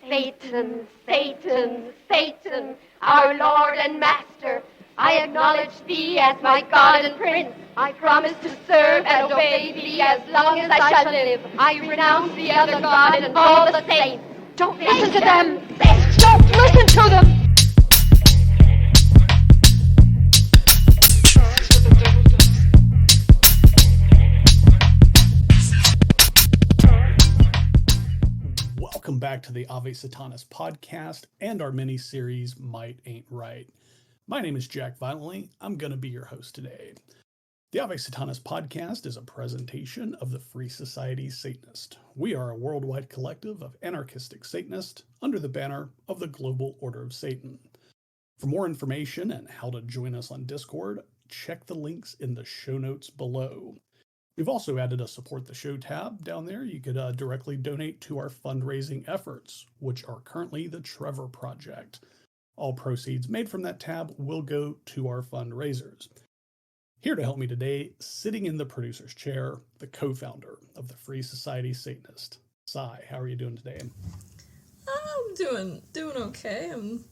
Satan, Satan, Satan, our Lord and Master, I acknowledge thee as my God and Prince. I promise to serve and obey thee as long as I shall live. I renounce the other God and all the saints. Don't listen to them! Don't listen to them! Welcome back to the Ave Satanas podcast and our mini-series, Might Ain't Right. My name is Jack Violently. I'm going to be your host today. The Ave Satanas podcast is a presentation of the Free Society Satanist. We are a worldwide collective of anarchistic Satanists under the banner of the Global Order of Satan. For more information and how to join us on Discord, check the links in the show notes below. We've also added a support the show tab down there. You could directly donate to our fundraising efforts, which are currently the Trevor Project. All proceeds made from that tab will go to our fundraisers. Here to help me today, sitting in the producer's chair, the co-founder of the Free Society Satanist. Sai, how are you doing today? I'm doing okay. I'm,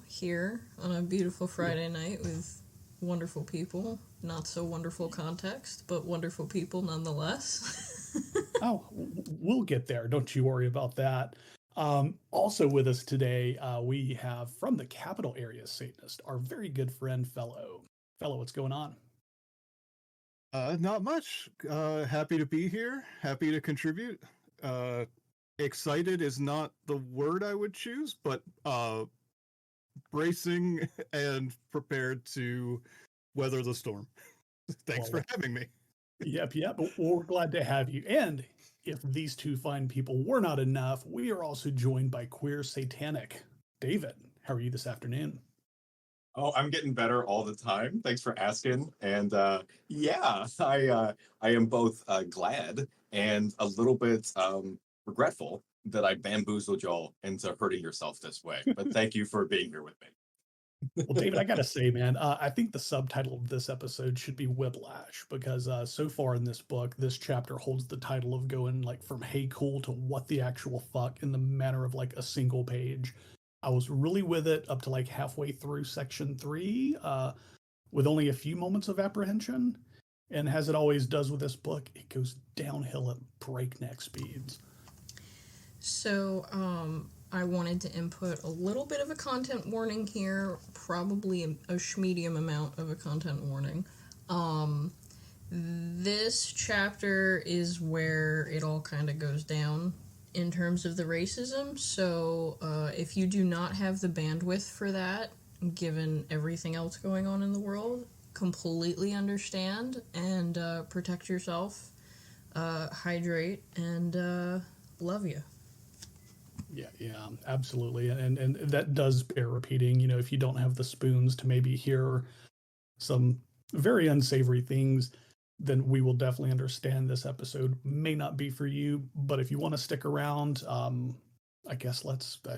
here on a beautiful Friday night with wonderful people. Not so wonderful context, but wonderful people nonetheless. Oh, we'll get there. Don't you worry about that. Also with us today, we have from the Capital Area Satanist, our very good friend Felo. Felo, what's going on? Not much. Happy to be here. Happy to contribute. Excited is not the word I would choose, but bracing and prepared to weather the storm. Thanks for having me. Yep. We're glad to have you. And if these two fine people were not enough, we are also joined by Queer Satanic. David, how are you this afternoon? Oh, I'm getting better all the time. Thanks for asking. And I am both glad and a little bit regretful that I bamboozled y'all into hurting yourself this way. But thank you for being here with me. Well, David, I gotta say, man, I think the subtitle of this episode should be Whiplash, because so far in this book, this chapter holds the title of going like from hey cool to what the actual fuck in the manner of like a single page. I was really with it up to like halfway through section 3, with only a few moments of apprehension. And as it always does with this book, it goes downhill at breakneck speeds. So, I wanted to input a little bit of a content warning here, probably a medium amount of a content warning. This chapter is where it all kind of goes down in terms of the racism, so if you do not have the bandwidth for that, given everything else going on in the world, completely understand and protect yourself, hydrate, and love you. Yeah, absolutely. And that does bear repeating, if you don't have the spoons to maybe hear some very unsavory things, then we will definitely understand this episode may not be for you. But if you want to stick around, I guess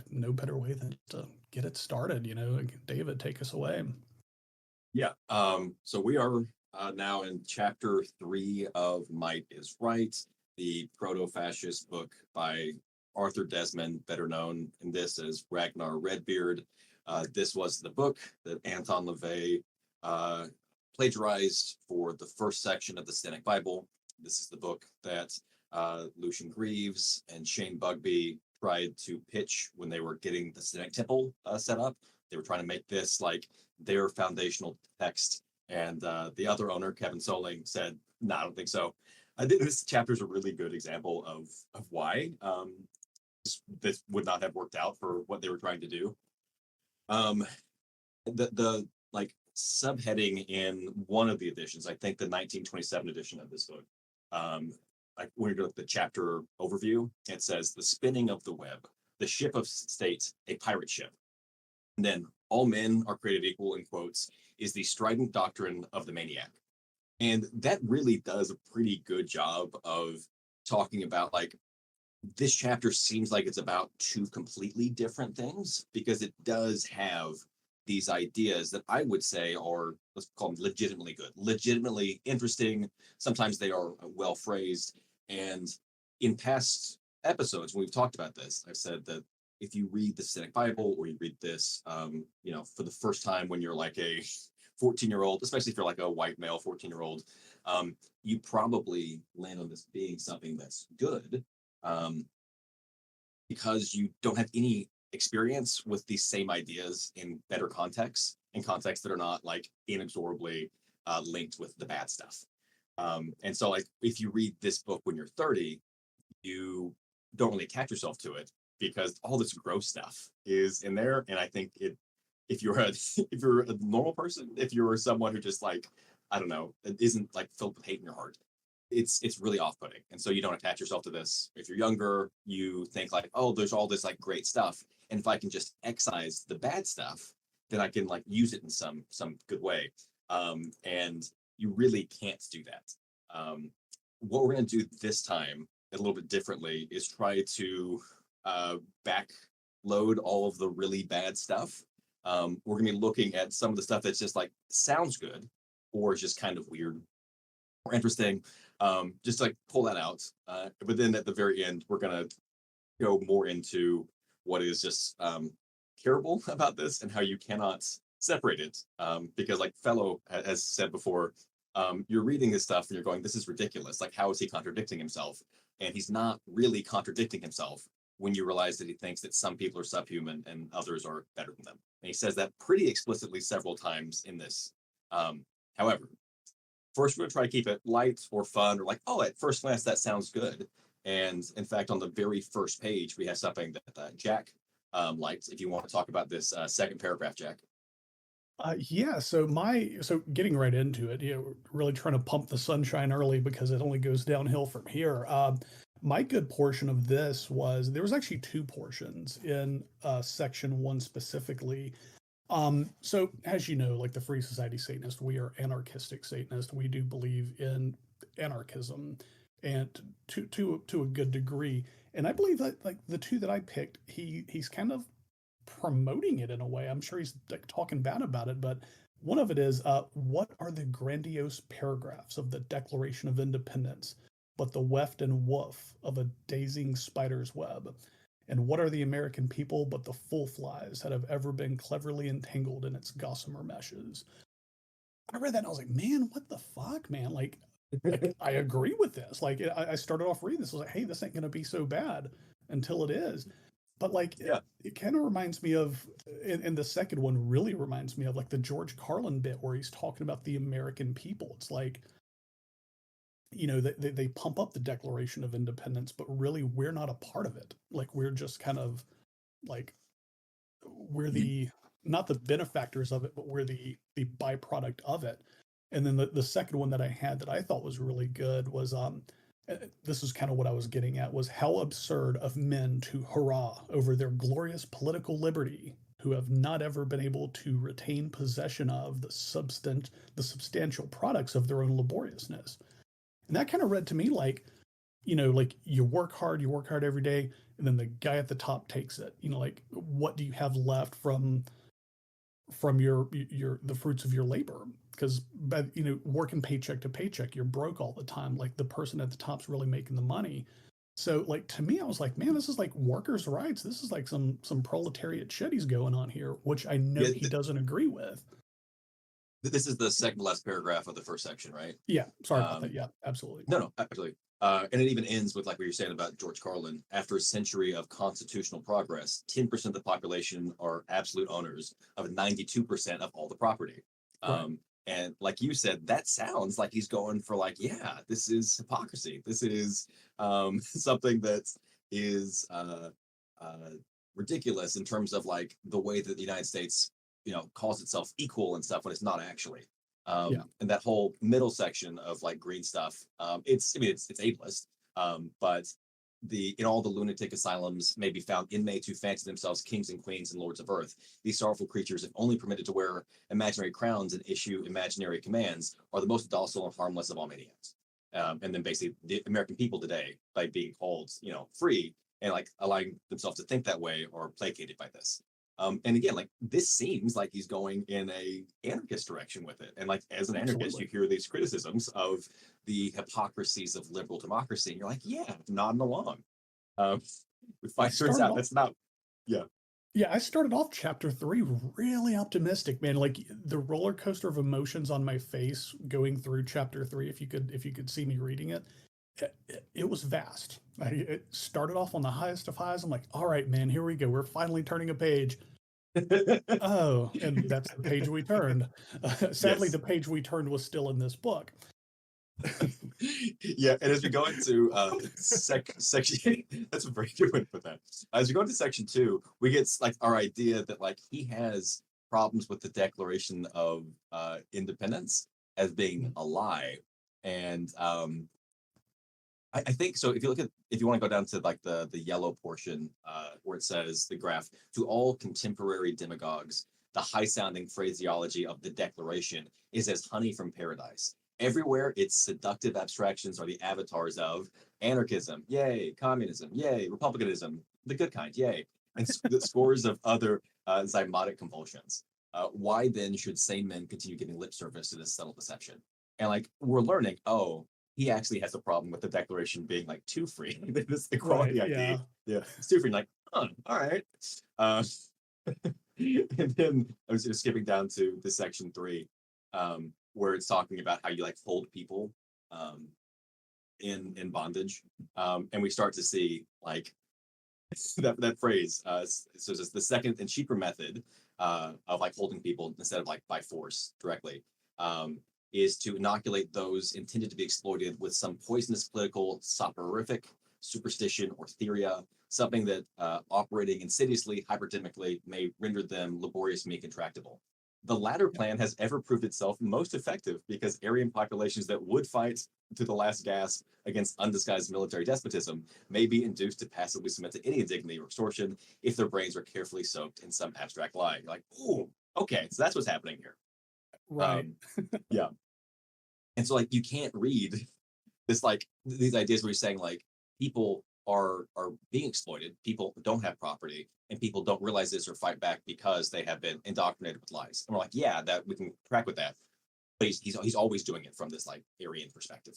no better way than to get it started. David, take us away. Yeah. So we are now in chapter 3 of Might is Right, the proto-fascist book by Arthur Desmond, better known in this as Ragnar Redbeard. This was the book that Anton LaVey plagiarized for the first section of the Static Bible. This is the book that Lucian Greaves and Shane Bugbee tried to pitch when they were getting the Static Temple set up. They were trying to make this like their foundational text. And the other owner, Kevin Soling, said, no, I don't think so. I think this chapter is a really good example of why this would not have worked out for what they were trying to do. The like subheading in one of the editions, I think the 1927 edition of this book, like when you look at the chapter overview, it says the spinning of the web, the ship of state, a pirate ship. And then all men are created equal, in quotes, is the strident doctrine of the maniac. And that really does a pretty good job of talking about like, this chapter seems like it's about two completely different things, because it does have these ideas that I would say are, let's call them legitimately good, legitimately interesting. Sometimes they are well phrased. And in past episodes, when we've talked about this, I've said that if you read the Cynic Bible or you read this, for the first time when you're like a 14-year-old, especially if you're like a white male 14-year-old, you probably land on this being something that's good, because you don't have any experience with these same ideas in better contexts, in contexts that are not like inexorably linked with the bad stuff. And so, like, if you read this book when you're 30, you don't really attach yourself to it because all this gross stuff is in there. And I think if you're a if you're a normal person, if you're someone who just like, I don't know, isn't like filled with hate in your heart, it's really off-putting. And so you don't attach yourself to this. If you're younger, you think like, oh, there's all this like great stuff, and if I can just excise the bad stuff, then I can like use it in some good way. And you really can't do that. What we're going to do this time a little bit differently is try to backload all of the really bad stuff. We're going to be looking at some of the stuff that's just like sounds good or is just kind of weird or interesting. Just like pull that out. But then at the very end, we're going to go more into what is just terrible about this and how you cannot separate it. Because like Felo has said before, you're reading this stuff and you're going, this is ridiculous. Like, how is he contradicting himself? And he's not really contradicting himself when you realize that he thinks that some people are subhuman and others are better than them. And he says that pretty explicitly several times in this. However, first, we're going to try to keep it light or fun or like, oh, at first glance, that sounds good. And in fact, on the very first page, we have something that Jack liked. If you want to talk about this second paragraph, Jack. Yeah, so getting right into it, really trying to pump the sunshine early because it only goes downhill from here. My good portion of this was there was actually two portions in section 1 specifically. So as you know, like the Free Society Satanist, we are anarchistic Satanist. We do believe in anarchism, and to a good degree. And I believe that like the two that I picked, he's kind of promoting it in a way. I'm sure he's like talking bad about it, but one of it is what are the grandiose paragraphs of the Declaration of Independence but the weft and woof of a dazing spider's web? And what are the American people but the full flies that have ever been cleverly entangled in its gossamer meshes? I read that and I was like, man, what the fuck, man? Like I agree with this. Like I started off reading this, I was like, hey, this ain't gonna be so bad until it is. But like, Yeah. it kind of reminds me of, and the second one really reminds me of like the George Carlin bit where he's talking about the American people. It's like, they pump up the Declaration of Independence, but really we're not a part of it. Like we're just kind of like, we're not the benefactors of it, but we're the byproduct of it. And then the second one that I had that I thought was really good was, this is kind of what I was getting at, was how absurd of men to hurrah over their glorious political liberty who have not ever been able to retain possession of the substantial products of their own laboriousness. And that kind of read to me like, like you work hard every day, and then the guy at the top takes it. Like what do you have left from your the fruits of your labor? Because working paycheck to paycheck, you're broke all the time. Like the person at the top's really making the money. So like to me, I was like, man, this is like workers' rights. This is like some proletariat shit he's going on here, which I know he doesn't agree with. This is the second to last paragraph of the first section, right? Yeah, sorry about that. Yeah, absolutely. No, absolutely. And it even ends with like what you're saying about George Carlin. After a century of constitutional progress, 10% of the population are absolute owners of 92% of all the property. Right. And like you said, that sounds like he's going for like, yeah, this is hypocrisy. This is something that is ridiculous in terms of like the way that the United States, calls itself equal and stuff when it's not actually. And that whole middle section of like green stuff, it's ableist, but in all the lunatic asylums may be found inmates who fancy themselves kings and queens and lords of earth. These sorrowful creatures, if only permitted to wear imaginary crowns and issue imaginary commands, are the most docile and harmless of all maniacs. And then basically the American people today, by being called, free and like allowing themselves to think that way, are placated by this. And again, like this seems like he's going in a anarchist direction with it. And like as an anarchist, you hear these criticisms of the hypocrisies of liberal democracy, and you're like, yeah, nodding along. Turns out that's not Yeah, I started off chapter 3 really optimistic, man. Like the roller coaster of emotions on my face going through chapter 3, if you could see me reading it, it was vast. It started off on the highest of highs. I'm like, all right, man, here we go. We're finally turning a page. Oh, and that's the page we turned. Sadly, Yes. the page we turned was still in this book. Yeah, and as we go into section, that's a very good way to put that. As we go into section 2, we get like our idea that like he has problems with the Declaration of Independence as being a lie, and I think so. If you look at, if you want to go down to like the yellow portion where it says the graph, to all contemporary demagogues, the high sounding phraseology of the Declaration is as honey from paradise. Everywhere, its seductive abstractions are the avatars of anarchism, yay, communism, yay, republicanism, the good kind, yay, and the scores of other zymotic compulsions. Why then should sane men continue giving lip service to this subtle deception? And like we're learning, oh, he actually has a problem with the Declaration being like too free. This equality Right, idea. yeah. Yeah, it's too free. Like, all right. Uh, and then I was just skipping down to the section 3, where it's talking about how you like hold people in bondage, and we start to see like that phrase. So it's the second and cheaper method of like holding people instead of like by force directly. Is to inoculate those intended to be exploited with some poisonous political soporific superstition or theoria, something that operating insidiously, hyperdemically, may render them laboriously intractable. The latter plan has ever proved itself most effective because Aryan populations that would fight to the last gasp against undisguised military despotism may be induced to passively submit to any indignity or extortion if their brains are carefully soaked in some abstract lie. You're like, ooh, okay, so that's what's happening here. Right. Yeah. And so like you can't read this like these ideas where you're saying like people are being exploited, people don't have property, and people don't realize this or fight back because they have been indoctrinated with lies. And we're like, yeah, that we can track with that. But he's always doing it from this like Aryan perspective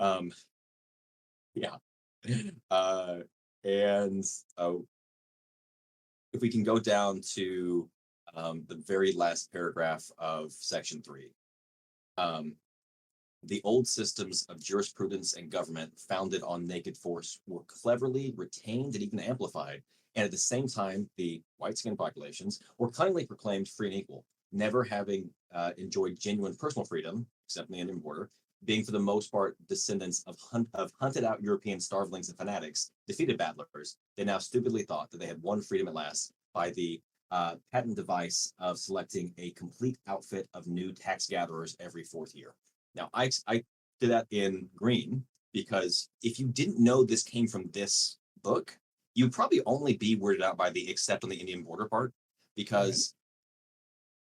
thing. Yeah. Uh and if we can go down to the very last paragraph of section 3. The old systems of jurisprudence and government founded on naked force were cleverly retained and even amplified. And at the same time, the white skinned populations were cunningly proclaimed free and equal, never having enjoyed genuine personal freedom, except in the Indian border, being for the most part descendants of hunted out European starvelings and fanatics, defeated battlers. They now stupidly thought that they had won freedom at last by the patent device of selecting a complete outfit of new tax gatherers every 4th year. Now, I did that in green because if you didn't know this came from this book, you'd probably only be weirded out by the except on the Indian border part because,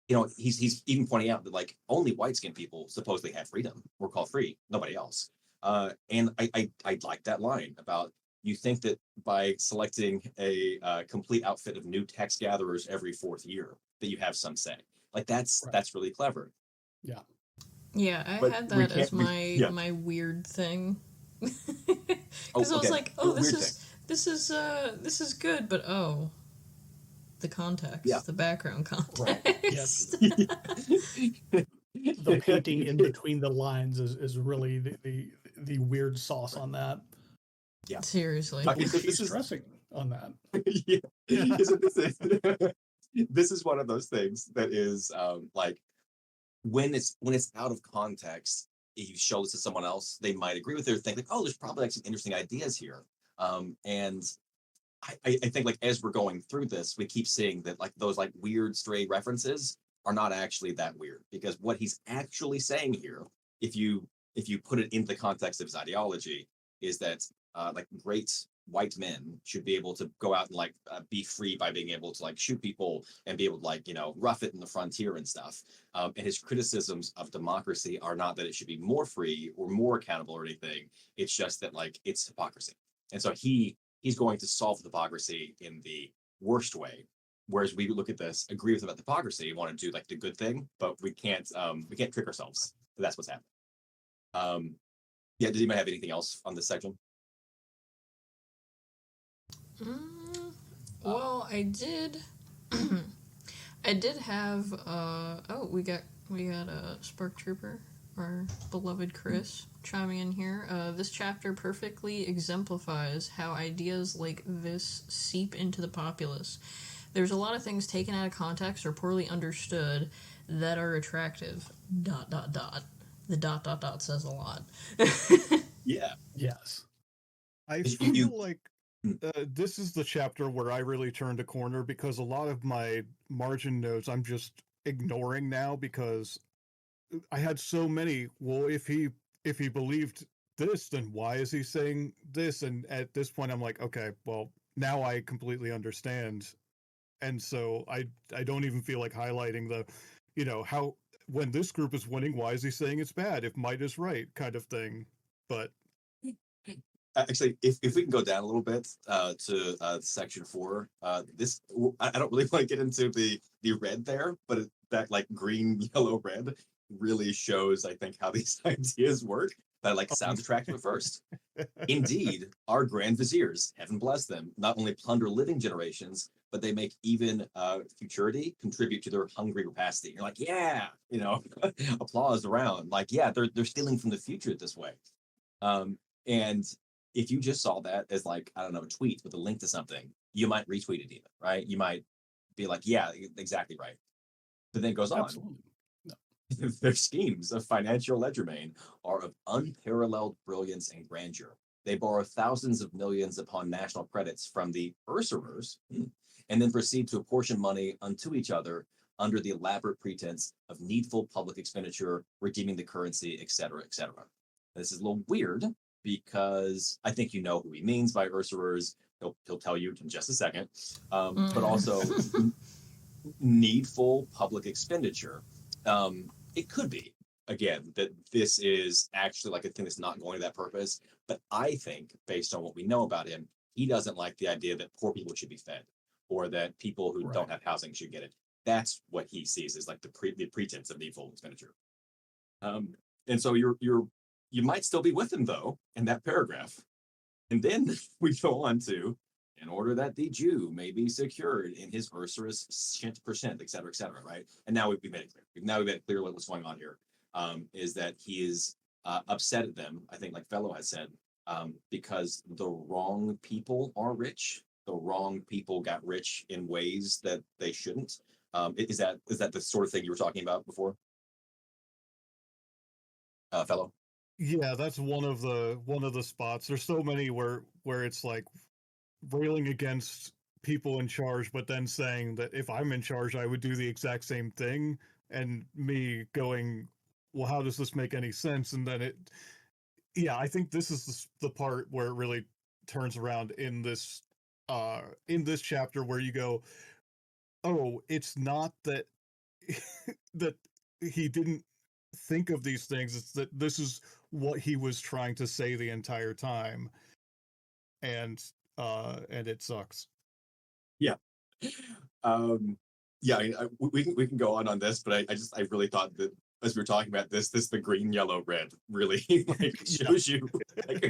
you know, he's even pointing out that like only white skinned people supposedly have freedom. We're called free, nobody else. And I like that line about you think that by selecting a complete outfit of new tax gatherers every 4th year that you have some say. Like that's really clever. Yeah. Yeah, I But had we that as can't- yeah. my weird thing. Because Oh, I was okay. like, oh, Weird this is good, but oh, the context, Yeah. the background context. Yes. The painting in between the lines is really the weird sauce on that. Yeah. Seriously. Okay, so She's this is stressing on that. yeah. So this is one of those things that is like when it's out of context, if you show this to someone else, they might agree with it or think like, oh, there's probably like some interesting ideas here. And I think like as we're going through this, we keep seeing that like those like weird stray references are not actually that weird because what he's actually saying here, if you put it into the context of his ideology, is that like great white men should be able to go out and like be free by being able to like shoot people and be able to like, you know, rough it in the frontier and stuff. And his criticisms of democracy are not that it should be more free or more accountable or anything. It's just that like it's hypocrisy. And so he's going to solve the hypocrisy in the worst way. Whereas we look at this, agree with him about hypocrisy, want to do like the good thing, but we can't trick ourselves. That's what's happening. Yeah, does anybody have anything else on this section? Well, I did. I did have. We got a Spark Trooper, our beloved Chris, chiming in here. This chapter perfectly exemplifies how ideas like this seep into the populace. There's a lot of things taken out of context or poorly understood that are attractive. Dot dot dot. The dot dot dot says a lot. Yeah. Yes. I You- feel you- like this is the chapter where I really turned a corner because a lot of my margin notes I'm just ignoring now because I had so many. Well, if he believed this, then why is he saying this? And at this point, I'm like, okay, well, now I completely understand. And so I don't even feel like highlighting the, how when this group is winning, why is he saying it's bad if might is right kind of thing. But Actually, if we can go down a little bit to section 4, this I don't really want to get into the red there, but that like green, yellow, red really shows, I think, how these ideas work. That like sounds attractive at first. Indeed, our grand viziers, heaven bless them, not only plunder living generations, but they make even futurity contribute to their hungry rapacity. You're like, yeah, applause around. Like, yeah, they're stealing from the future this way. And if you just saw that as like, I don't know, a tweet with a link to something, you might retweet it even, right? You might be like, yeah, exactly right. But then it goes on. Absolutely. Their schemes of financial legerdemain are of unparalleled brilliance and grandeur. They borrow thousands of millions upon national credits from the usurers, and then proceed to apportion money unto each other under the elaborate pretense of needful public expenditure, redeeming the currency, etc., etc. This is a little weird because I think you know who he means by usurers. He'll tell you in just a second. But also needful public expenditure. It could be, again, that this is actually like a thing that's not going to that purpose. But I think, based on what we know about him, he doesn't like the idea that poor people should be fed or that people who Right. don't have housing should get it. That's what he sees as like the pretense of needful expenditure. And so you might still be with him though in that paragraph. And then we go on to, in order that the Jew may be secured in his usurious percent, et cetera, right? And now we've made it clear. Now we've made it clear what's going on here. Is that he is upset at them, I think like Felo has said, because the wrong people are rich. The wrong people got rich in ways that they shouldn't. Is that the sort of thing you were talking about before? Felo? yeah, that's one of the spots. There's so many where it's like railing against people in charge, but then saying that if I'm in charge, I would do the exact same thing, and me going, well, how does this make any sense? And then yeah, I think this is the part where it really turns around in this chapter where you go, oh, it's not that that he didn't think of these things, it's that this is what he was trying to say the entire time, and it sucks. Yeah. Yeah, we can go on this, but I really thought that as we were talking about this the green, yellow, red really like shows you like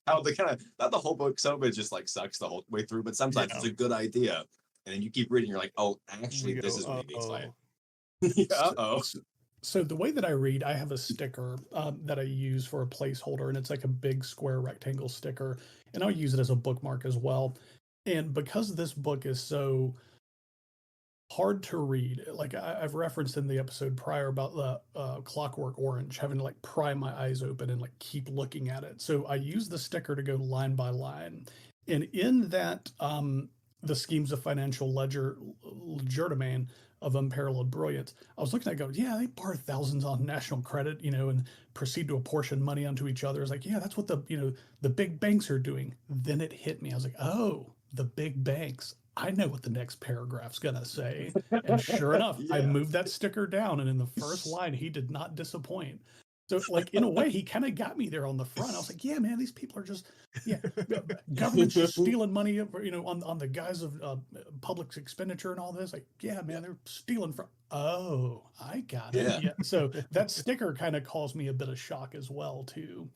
how the kind of not the whole book, some of it just like sucks the whole way through, but sometimes it's a good idea, and then you keep reading, you're like, oh, actually, You this go, is what he means by "Uh-oh." it. Yeah, oh, So the way that I read, I have a sticker that I use for a placeholder, and it's like a big square rectangle sticker, and I'll use it as a bookmark as well. And because this book is so hard to read, like I've referenced in the episode prior about the Clockwork Orange, having to like pry my eyes open and like keep looking at it. So I use the sticker to go line by line, and in that the schemes of financial legerdemain of unparalleled brilliance, I was looking at it, go, yeah, they borrow thousands on national credit, and proceed to apportion money onto each other. It's like, yeah, that's what the big banks are doing. Then it hit me. I was like, oh, the big banks. I know what the next paragraph's gonna say. And sure enough, I yeah, moved that sticker down, and in the first line, he did not disappoint. So, like in a way, he kind of got me there on the front. I was like, yeah, man, these people are just, yeah, government's just stealing money, on the guise of public expenditure and all this. Like, yeah, man, they're stealing from. Oh, I got it. yeah. Yeah. So that sticker kind of caused me a bit of shock as well, too.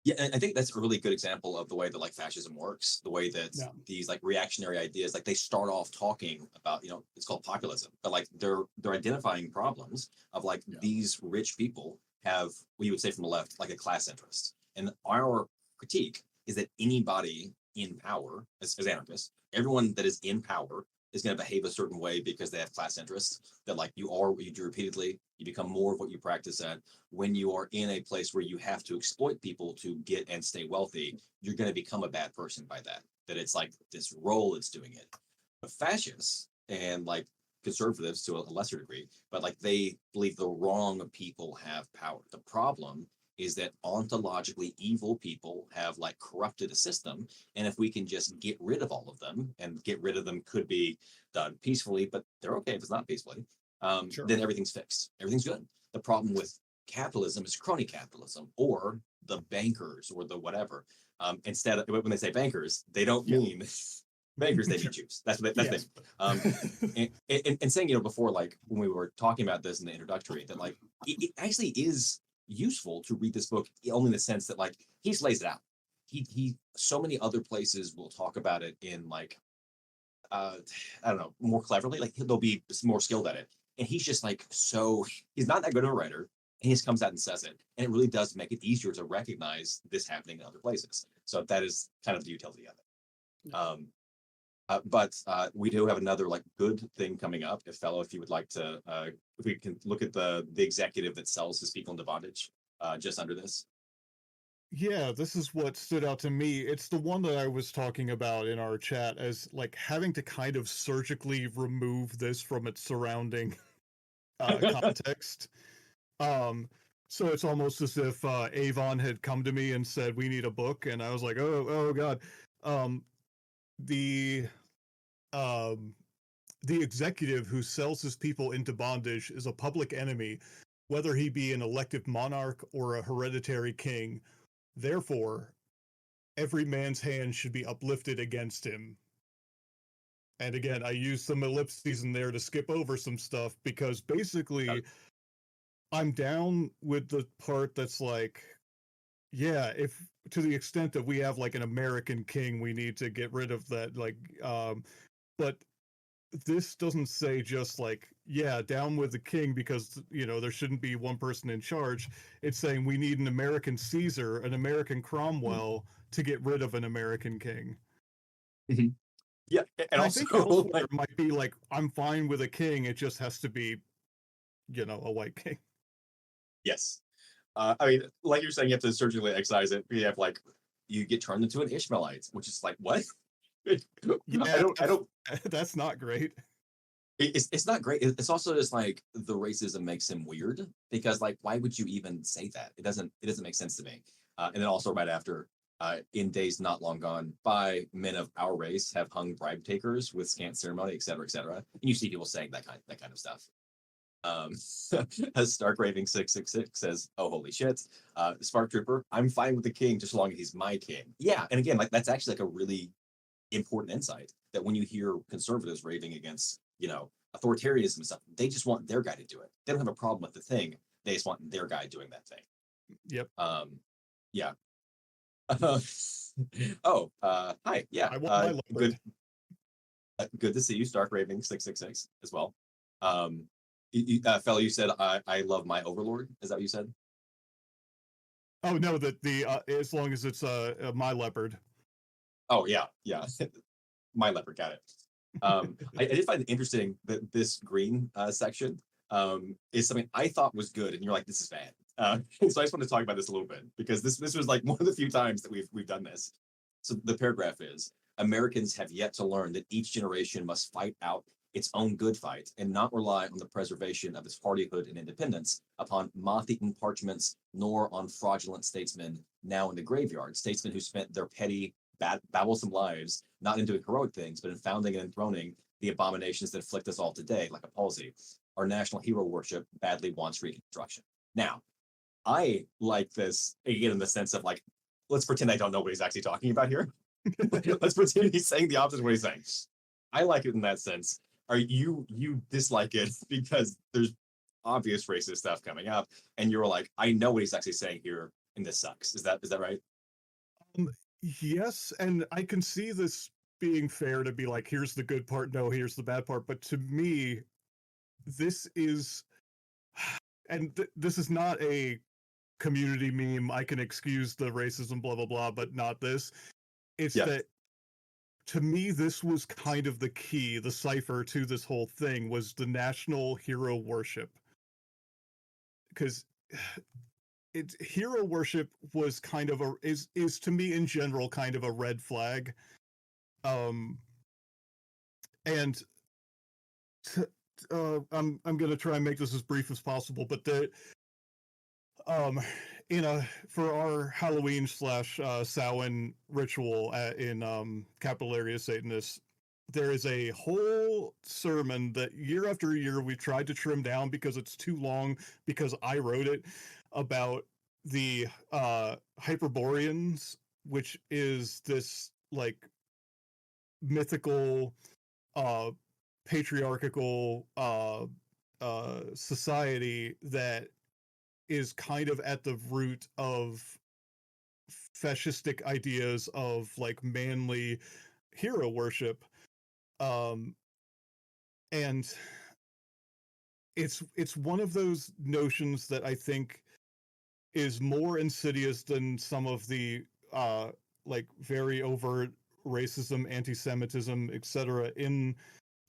Yeah, and I think that's a really good example of the way that like fascism works, the way that these like reactionary ideas, like they start off talking about, it's called populism, but like they're identifying problems of like these rich people have what you would say from the left, like a class interest. And our critique is that anybody in power, as anarchists, everyone that is in power is going to behave a certain way because they have class interests, that like you are what you do repeatedly, you become more of what you practice at. When you are in a place where you have to exploit people to get and stay wealthy, you're going to become a bad person by that it's like this role it's doing it. But fascists and like conservatives to a lesser degree, but like they believe the wrong people have power. The problem is that ontologically evil people have like corrupted a system. And if we can just get rid of all of them, and get rid of them could be done peacefully, but they're okay if it's not peacefully, then everything's fixed. Everything's good. The problem with capitalism is crony capitalism, or the bankers, or the whatever. Instead of, when they say bankers, they don't mean bankers, they mean Jews. That's what that's and saying, before, like when we were talking about this in the introductory, that like it actually is useful to read this book, only in the sense that like he just lays it out. He so many other places will talk about it in like I don't know, more cleverly, like they'll be more skilled at it, and he's just like, so he's not that good of a writer, and he just comes out and says it, and it really does make it easier to recognize this happening in other places. So that is kind of the utility of it. But we do have another like good thing coming up. If you would like to, if we can look at the executive that sells his people into bondage, just under this. Yeah, this is what stood out to me. It's the one that I was talking about in our chat as like having to kind of surgically remove this from its surrounding context. So it's almost as if Avon had come to me and said, "We need a book," and I was like, "Oh God." The executive who sells his people into bondage is a public enemy, whether he be an elected monarch or a hereditary king. Therefore, every man's hand should be uplifted against him. And again, I used some ellipses in there to skip over some stuff because basically I'm down with the part that's like, yeah, if to the extent that we have like an American king, we need to get rid of that. Like, but this doesn't say just like, yeah, down with the king because, there shouldn't be one person in charge. It's saying we need an American Caesar, an American Cromwell to get rid of an American king. Mm-hmm. Yeah, and I also, think elsewhere it might be like, I'm fine with a king, it just has to be, a white king. Yes. I mean, like you're saying, you have to surgically excise it. You have like, you get turned into an Ishmaelite, which is like, what? Yeah, I don't. That's not great. It's not great. It's also just like the racism makes him weird, because like, why would you even say that? It doesn't make sense to me. And then also right after, in days not long gone by, men of our race have hung bribe takers with scant ceremony, et cetera, et cetera. And you see people saying that kind of stuff. As Stark Raving 666 says, "Oh holy shit, Spark Trooper, I'm fine with the king just as long as he's my king." Yeah, and again, like that's actually like a really important insight, that when you hear conservatives raving against, authoritarianism and stuff, they just want their guy to do it. They don't have a problem with the thing. They just want their guy doing that thing. Yep. Yeah. Hi. Yeah. I want my good. Good to see you, Stark Raving 666 as well. Fellow, you said I love my overlord. Is that what you said? Oh no, that the as long as it's my leopard. Oh yeah. My leopard, got it. I did find it interesting that this green section is something I thought was good, and you're like, this is bad. So I just want to talk about this a little bit, because this was like one of the few times that we've done this. So the paragraph is: Americans have yet to learn that each generation must fight out its own good fight, and not rely on the preservation of its hardihood and independence upon moth-eaten parchments, nor on fraudulent statesmen now in the graveyard, statesmen who spent their petty, babblesome lives not in doing heroic things, but in founding and enthroning the abominations that afflict us all today, like a palsy. Our national hero worship badly wants reconstruction. Now, I like this, again, in the sense of like, let's pretend I don't know what he's actually talking about here. Let's pretend he's saying the opposite of what he's saying. I like it in that sense. You dislike it because there's obvious racist stuff coming up, and you're like, I know what he's actually saying here, and this sucks. Is that right? Yes, and I can see this being fair to be like, here's the good part, no, here's the bad part. But to me, this is, and this is not a community meme. I can excuse the racism, blah blah blah, but not this. It's Yeah. that to me, this was kind of the key, the cipher to this whole thing was the national hero worship, because hero worship was kind of is to me in general kind of a red flag. And I'm gonna try and make this as brief as possible, but um for our Halloween slash Samhain ritual in capital area Satanists, there is a whole sermon that year after year we tried to trim down because it's too long, because I wrote it, about the Hyperboreans, which is this like mythical patriarchal society that is kind of at the root of fascistic ideas of like manly hero worship. And it's one of those notions that I think is more insidious than some of the like very overt racism, anti-Semitism, etc. in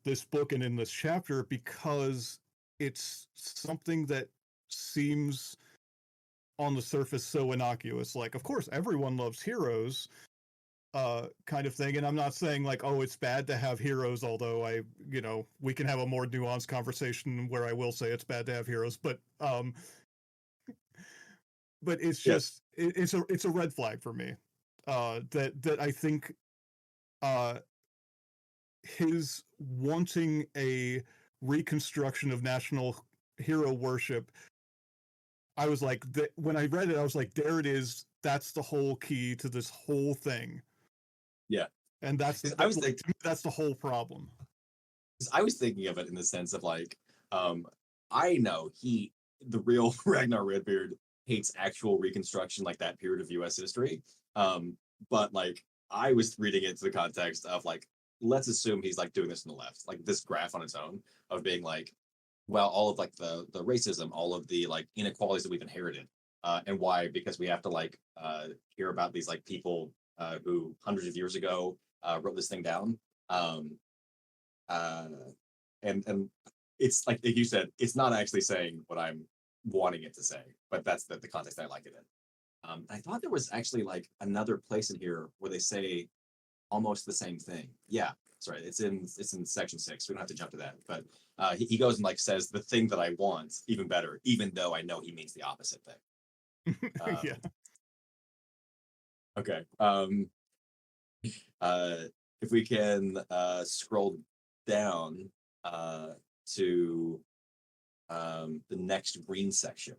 this book and in this chapter, because it's something that seems on the surface so innocuous. Like, of course, everyone loves heroes, kind of thing. And I'm not saying like, oh, it's bad to have heroes, although we can have a more nuanced conversation where I will say it's bad to have heroes, but it's just it's a red flag for me. That I think his wanting a reconstruction of national hero worship, I was like, when I read it, I was like, there it is. That's the whole key to this whole thing. Yeah. And that's I was like, that's the whole problem. I was thinking of it in the sense of like, I know the real Ragnar Redbeard hates actual reconstruction, like that period of U.S. history. But like, I was reading it to the context of like, let's assume he's like doing this on the left, like this graph on its own of being like, well, all of like the racism, all of the like inequalities that we've inherited, and why? Because we have to like hear about these like people who hundreds of years ago wrote this thing down. Uh, and it's like you said, it's not actually saying what I'm wanting it to say, but that's the context I like it in. I thought there was actually like another place in here where they say almost the same thing. Yeah, sorry, it's in section 6. We don't have to jump to that, but he goes and like says the thing that I want even better, even though I know he means the opposite thing. Yeah. Okay. If we can scroll down to the next green section.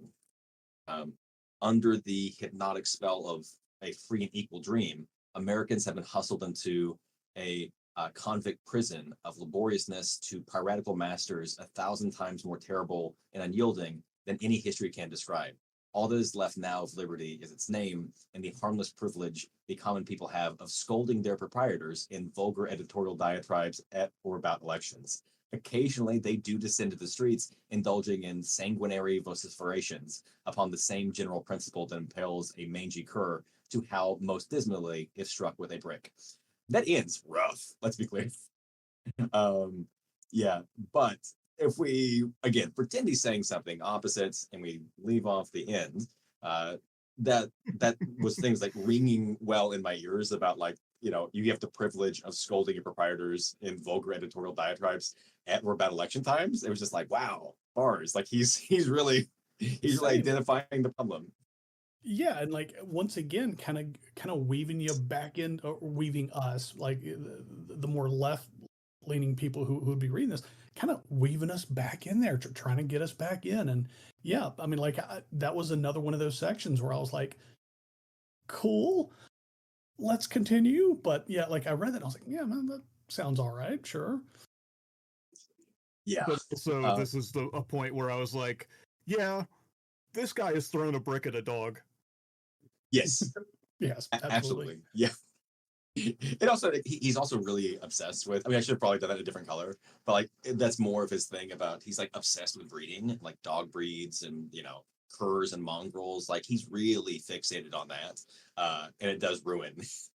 Under the hypnotic spell of a free and equal dream, Americans have been hustled into a convict prison of laboriousness to piratical masters 1,000 times more terrible and unyielding than any history can describe. All that is left now of liberty is its name and the harmless privilege the common people have of scolding their proprietors in vulgar editorial diatribes at or about elections. Occasionally, they do descend to the streets, indulging in sanguinary vociferations upon the same general principle that impels a mangy cur to howl most dismally if struck with a brick. That ends rough, let's be clear. Yeah, but if we again pretend he's saying something opposites and we leave off the end, that was things like ringing well in my ears about like, you have the privilege of scolding your proprietors in vulgar editorial diatribes at or about election times. It was just like, wow, bars. Like he's really identifying the problem. Yeah, and like once again, kind of weaving you back in, or weaving us, like the more left leaning people who would be reading this, kind of weaving us back in there, trying to get us back in. And yeah, I mean, like that was another one of those sections where I was like, cool, let's continue. But yeah, like I read that, I was like, yeah, man, that sounds all right, sure. Yeah. But also, this is a point where I was like, yeah, this guy is throwing a brick at a dog. Yes. Yes, absolutely. Absolutely. Yeah. It also he's also really obsessed with. I mean, I should have probably done that in a different color, but like that's more of his thing about. He's like obsessed with breeding, like dog breeds and curs and mongrels. Like he's really fixated on that, and it does ruin.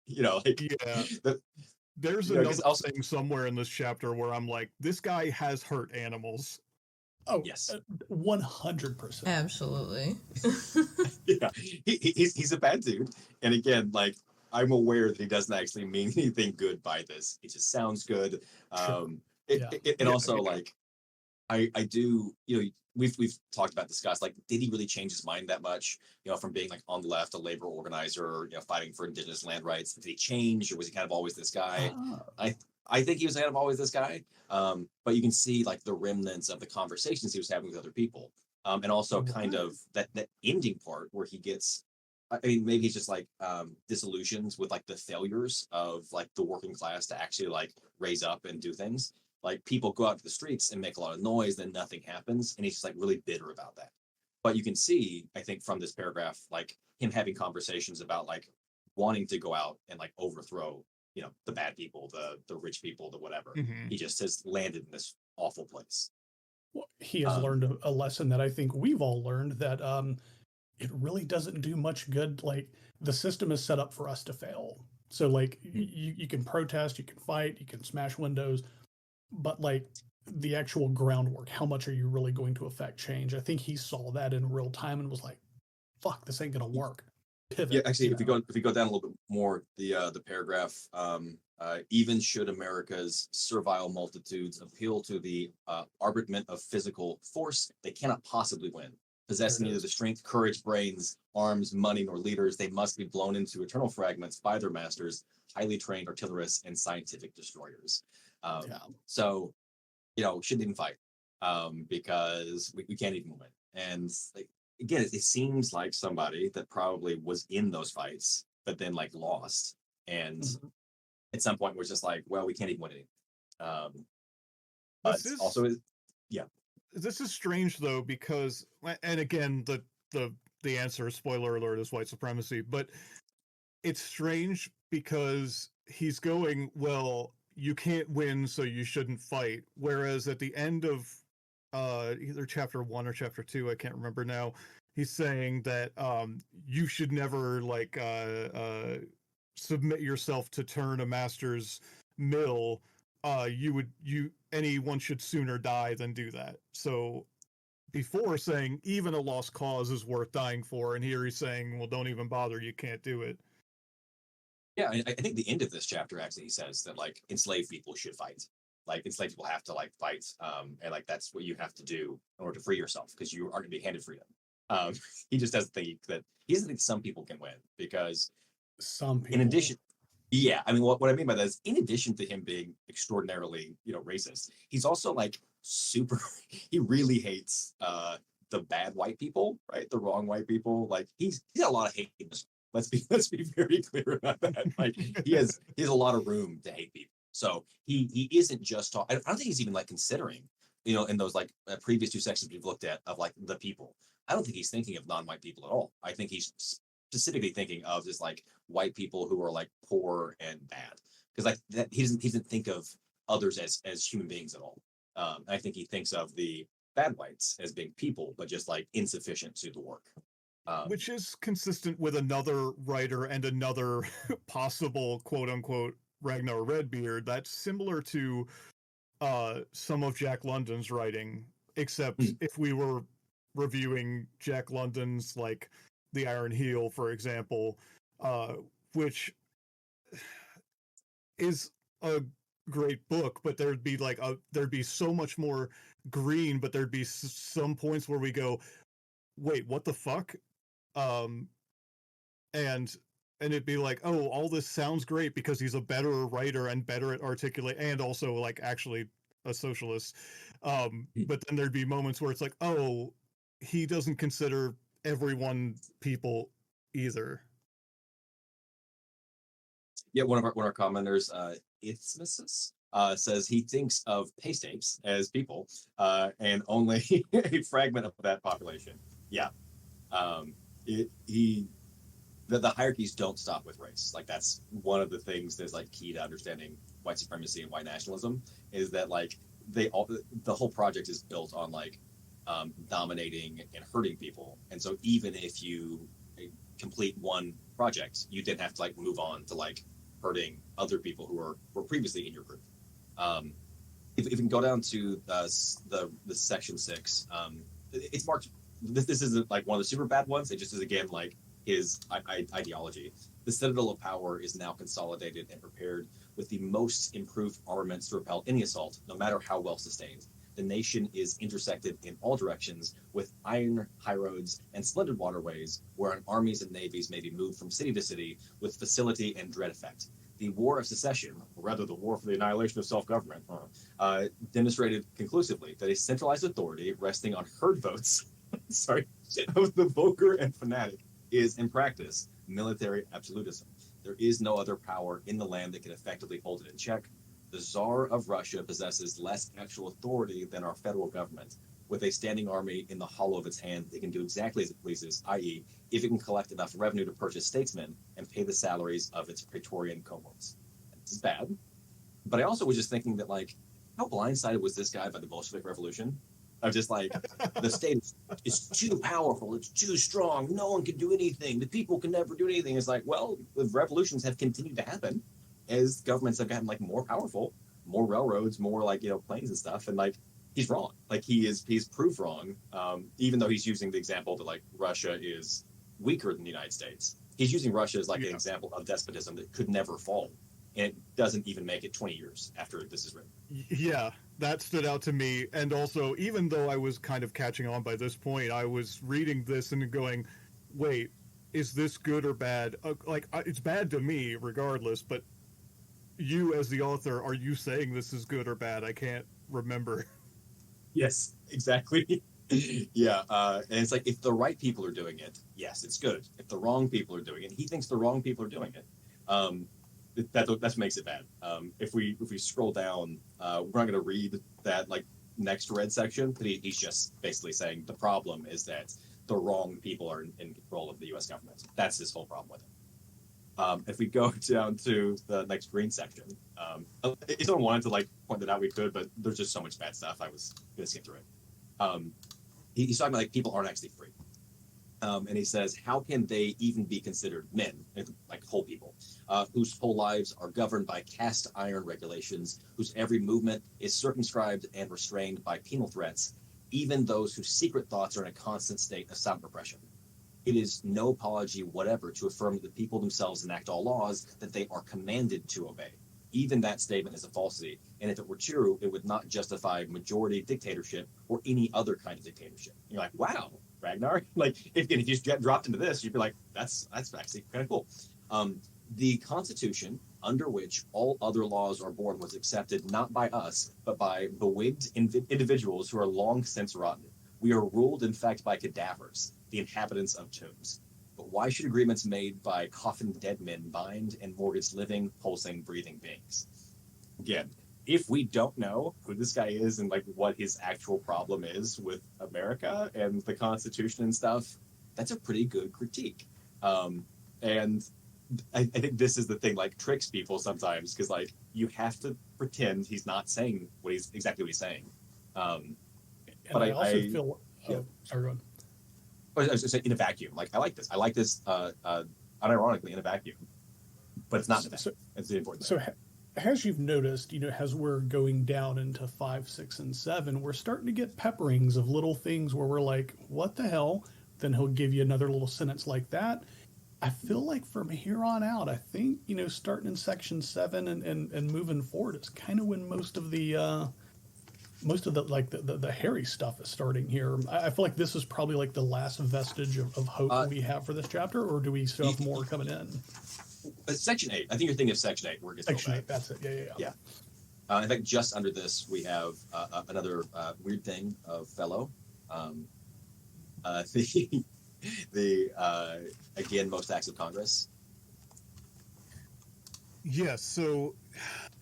Like Yeah. the, There's because another also thing somewhere in this chapter where I'm like, this guy has hurt animals. Oh, yes, 100%. Absolutely. yeah, he's a bad dude, and again, like I'm aware that he doesn't actually mean anything good by this. It just sounds good. Sure. It, Yeah. and Yeah, also yeah. like I do, we've talked about discussed, like, did he really change his mind that much, from being like on the left, a labor organizer, fighting for indigenous land rights? Did he change or was he kind of always this guy? Ah, I I think he was kind of always this guy. But you can see like the remnants of the conversations he was having with other people. And also kind right. of that ending part where he gets I mean, maybe he's just like disillusioned with like the failures of like the working class to actually like raise up and do things. Like people go out to the streets and make a lot of noise, then nothing happens, and he's just like really bitter about that. But you can see, I think, from this paragraph, like him having conversations about like wanting to go out and like overthrow, the bad people, the rich people, the whatever. Mhm. He just has landed in this awful place. Well, he has Um, learned a lesson that I think we've all learned, that it really doesn't do much good. Like the system is set up for us to fail. So like you can protest, you can fight, you can smash windows, but like the actual groundwork, how much are you really going to affect change? I think he saw that in real time and was like, "Fuck, this ain't gonna work." Yeah, Pivot, actually, you know. if we go down a little bit more, the paragraph, even should America's servile multitudes appeal to the arbitrament of physical force, they cannot possibly win. There it Possessing neither is. the strength, courage, brains, arms, money, nor leaders, they must be blown into eternal fragments by their masters, highly trained artillerists and scientific destroyers. Yeah. So shouldn't even fight, because we can't even win. And like, again, it seems like somebody that probably was in those fights, but then like lost. And Mhm. at some point was just like, well, we can't even win anything. But This is also, yeah, this is strange though, because, and again, the the answer, spoiler alert, is white supremacy, but it's strange because he's going, well, you can't win, so you shouldn't fight. Whereas at the end of either chapter 1 or chapter 2, I can't remember now, he's saying that you should never like submit yourself to turn a master's mill. You anyone should sooner die than do that. So before saying even a lost cause is worth dying for, and here he's saying, well, don't even bother, you can't do it. yeah. I think the end of this chapter actually he says that like enslaved people should fight. Like enslaved people have to like fight, and like that's what you have to do in order to free yourself because you aren't going to be handed freedom. Um, he just doesn't think that he doesn't think some people can win because Some in people. addition, yeah, I mean, what I mean by that is, in addition to him being extraordinarily, racist, he's also like super. He really hates the bad white people, right? The wrong white people. Like he's got a lot of hate. Let's be very clear about that. Like he has a lot of room to hate people. So he isn't just talking. I don't think he's even like considering, in those like previous two sections we've looked at of like the people. I don't think he's thinking of non-white people at all. I think he's specifically thinking of just like white people who are like poor and bad because like that he doesn't think of others as human beings at all. I think he thinks of the bad whites as being people but just like insufficient to the work. Which is consistent with another writer and another possible quote unquote Ragnar Redbeard that's similar to some of Jack London's writing, except if we were reviewing Jack London's like The Iron Heel, for example, uh, which is a great book, but there'd be so much more green, but there'd be some points where we go, wait, what the fuck? Um, and it'd be like, oh, all this sounds great because he's a better writer and better at articulate, and also like actually a socialist. But then there'd be moments where it's like, oh, he doesn't consider everyone people either. Yeah, one of our commenters, Isthmus, says he thinks of paste apes as people, and only a fragment of that population. Yeah, he the hierarchies don't stop with race. Like that's one of the things that's like key to understanding white supremacy and white nationalism is that like the whole project is built on like dominating and hurting people. And so even if you complete one project, you didn't have to like move on to like hurting other people who were previously in your group. If you can go down to the section 6, it's marked. This isn't like one of the super bad ones. It just is again like his ideology. The citadel of power is now consolidated and prepared with the most improved armaments to repel any assault, no matter how well sustained. The nation is intersected in all directions with iron highroads and splendid waterways, wherein armies and navies may be moved from city to city with facility and dread effect. The War of Secession, or rather the War for the Annihilation of Self-Government, demonstrated conclusively that a centralized authority resting on herd votes, of the vulgar and fanatic, is in practice military absolutism. There is no other power in the land that can effectively hold it in check. The Tsar of Russia possesses less actual authority than our federal government. With a standing army in the hollow of its hand, it can do exactly as it pleases, i.e., if it can collect enough revenue to purchase statesmen and pay the salaries of its Praetorian cohorts. This is bad. But I also was just thinking that, like, how blindsided was this guy by the Bolshevik Revolution? Of just like, the state is too powerful, it's too strong, no one can do anything, the people can never do anything. It's like, well, the revolutions have continued to happen as governments have gotten like more powerful, more railroads, more like, planes and stuff. And like, he's wrong. Like he's proved wrong. Even though he's using the example that like Russia is weaker than the United States. He's using Russia as like an example of despotism that could never fall. And it doesn't even make it 20 years after this is written. Yeah, that stood out to me. And also, even though I was kind of catching on by this point, I was reading this and going, wait, is this good or bad? It's bad to me regardless, but you as the author, are you saying this is good or bad? I can't remember. Yes, exactly. Yeah, and it's like, if the right people are doing it, yes, it's good. If the wrong people are doing it, he thinks the wrong people are doing it. That makes it bad. If we scroll down, we're not going to read that like next red section, but he's just basically saying the problem is that the wrong people are in control of the U.S. government. That's his whole problem with it. If we go down to the next green section, if someone wanted to like point that out, we could, but there's just so much bad stuff. I was going to skip through it. He's talking about like people aren't actually free. And he says, how can they even be considered men, like whole people, whose whole lives are governed by cast iron regulations, whose every movement is circumscribed and restrained by penal threats, even those whose secret thoughts are in a constant state of silent repression? It is no apology whatever to affirm that the people themselves enact all laws that they are commanded to obey. Even that statement is a falsity, and if it were true, it would not justify majority dictatorship or any other kind of dictatorship. And you're like, wow, Ragnar, like if you just get dropped into this, you'd be like, that's actually kind of cool. The Constitution, under which all other laws are born, was accepted not by us, but by bewigged individuals who are long since rotten. We are ruled, in fact, by cadavers, the inhabitants of tombs. But why should agreements made by coffined dead men bind and mortgage living, pulsing, breathing beings? Again, if we don't know who this guy is and like what his actual problem is with America and the Constitution and stuff, that's a pretty good critique. And I think this is the thing, like tricks people sometimes, because like you have to pretend he's not saying exactly what he's saying. But I also feel. Sorry, go on. I was going to say in a vacuum. Like I like this. Unironically in a vacuum, but it's not in a vacuum. It's the important thing. So, as you've noticed, as we're going down into 5, 6, and 7, we're starting to get pepperings of little things where we're like, "What the hell?" Then he'll give you another little sentence like that. I feel like from here on out, I think starting in section 7 and moving forward is kind of when most of the hairy stuff is starting here. I feel like this is probably like the last vestige of hope we have for this chapter, or do we still have more coming in? Section 8. I think you're thinking of Section 8. Where it gets Section 8, that's it. Yeah. In fact, just under this, we have another weird thing of Felo. Again, most acts of Congress. Yes, so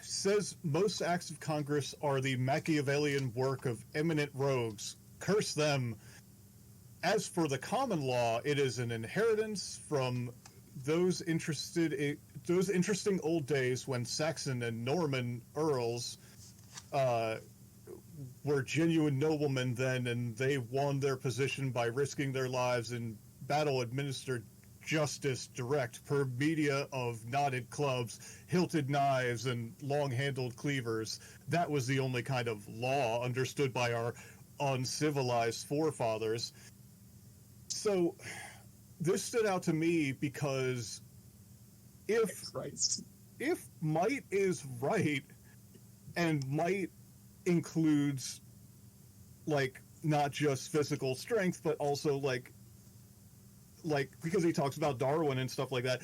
says most acts of Congress are the Machiavellian work of eminent rogues. Curse them. As for the common law, it is an inheritance from those interesting old days when Saxon and Norman earls were genuine noblemen then, and they won their position by risking their lives in battle administered justice direct per media of knotted clubs, hilted knives, and long-handled cleavers. That was the only kind of law understood by our uncivilized forefathers. So this stood out to me because if might is right, and might includes like not just physical strength, but also like because he talks about Darwin and stuff like that,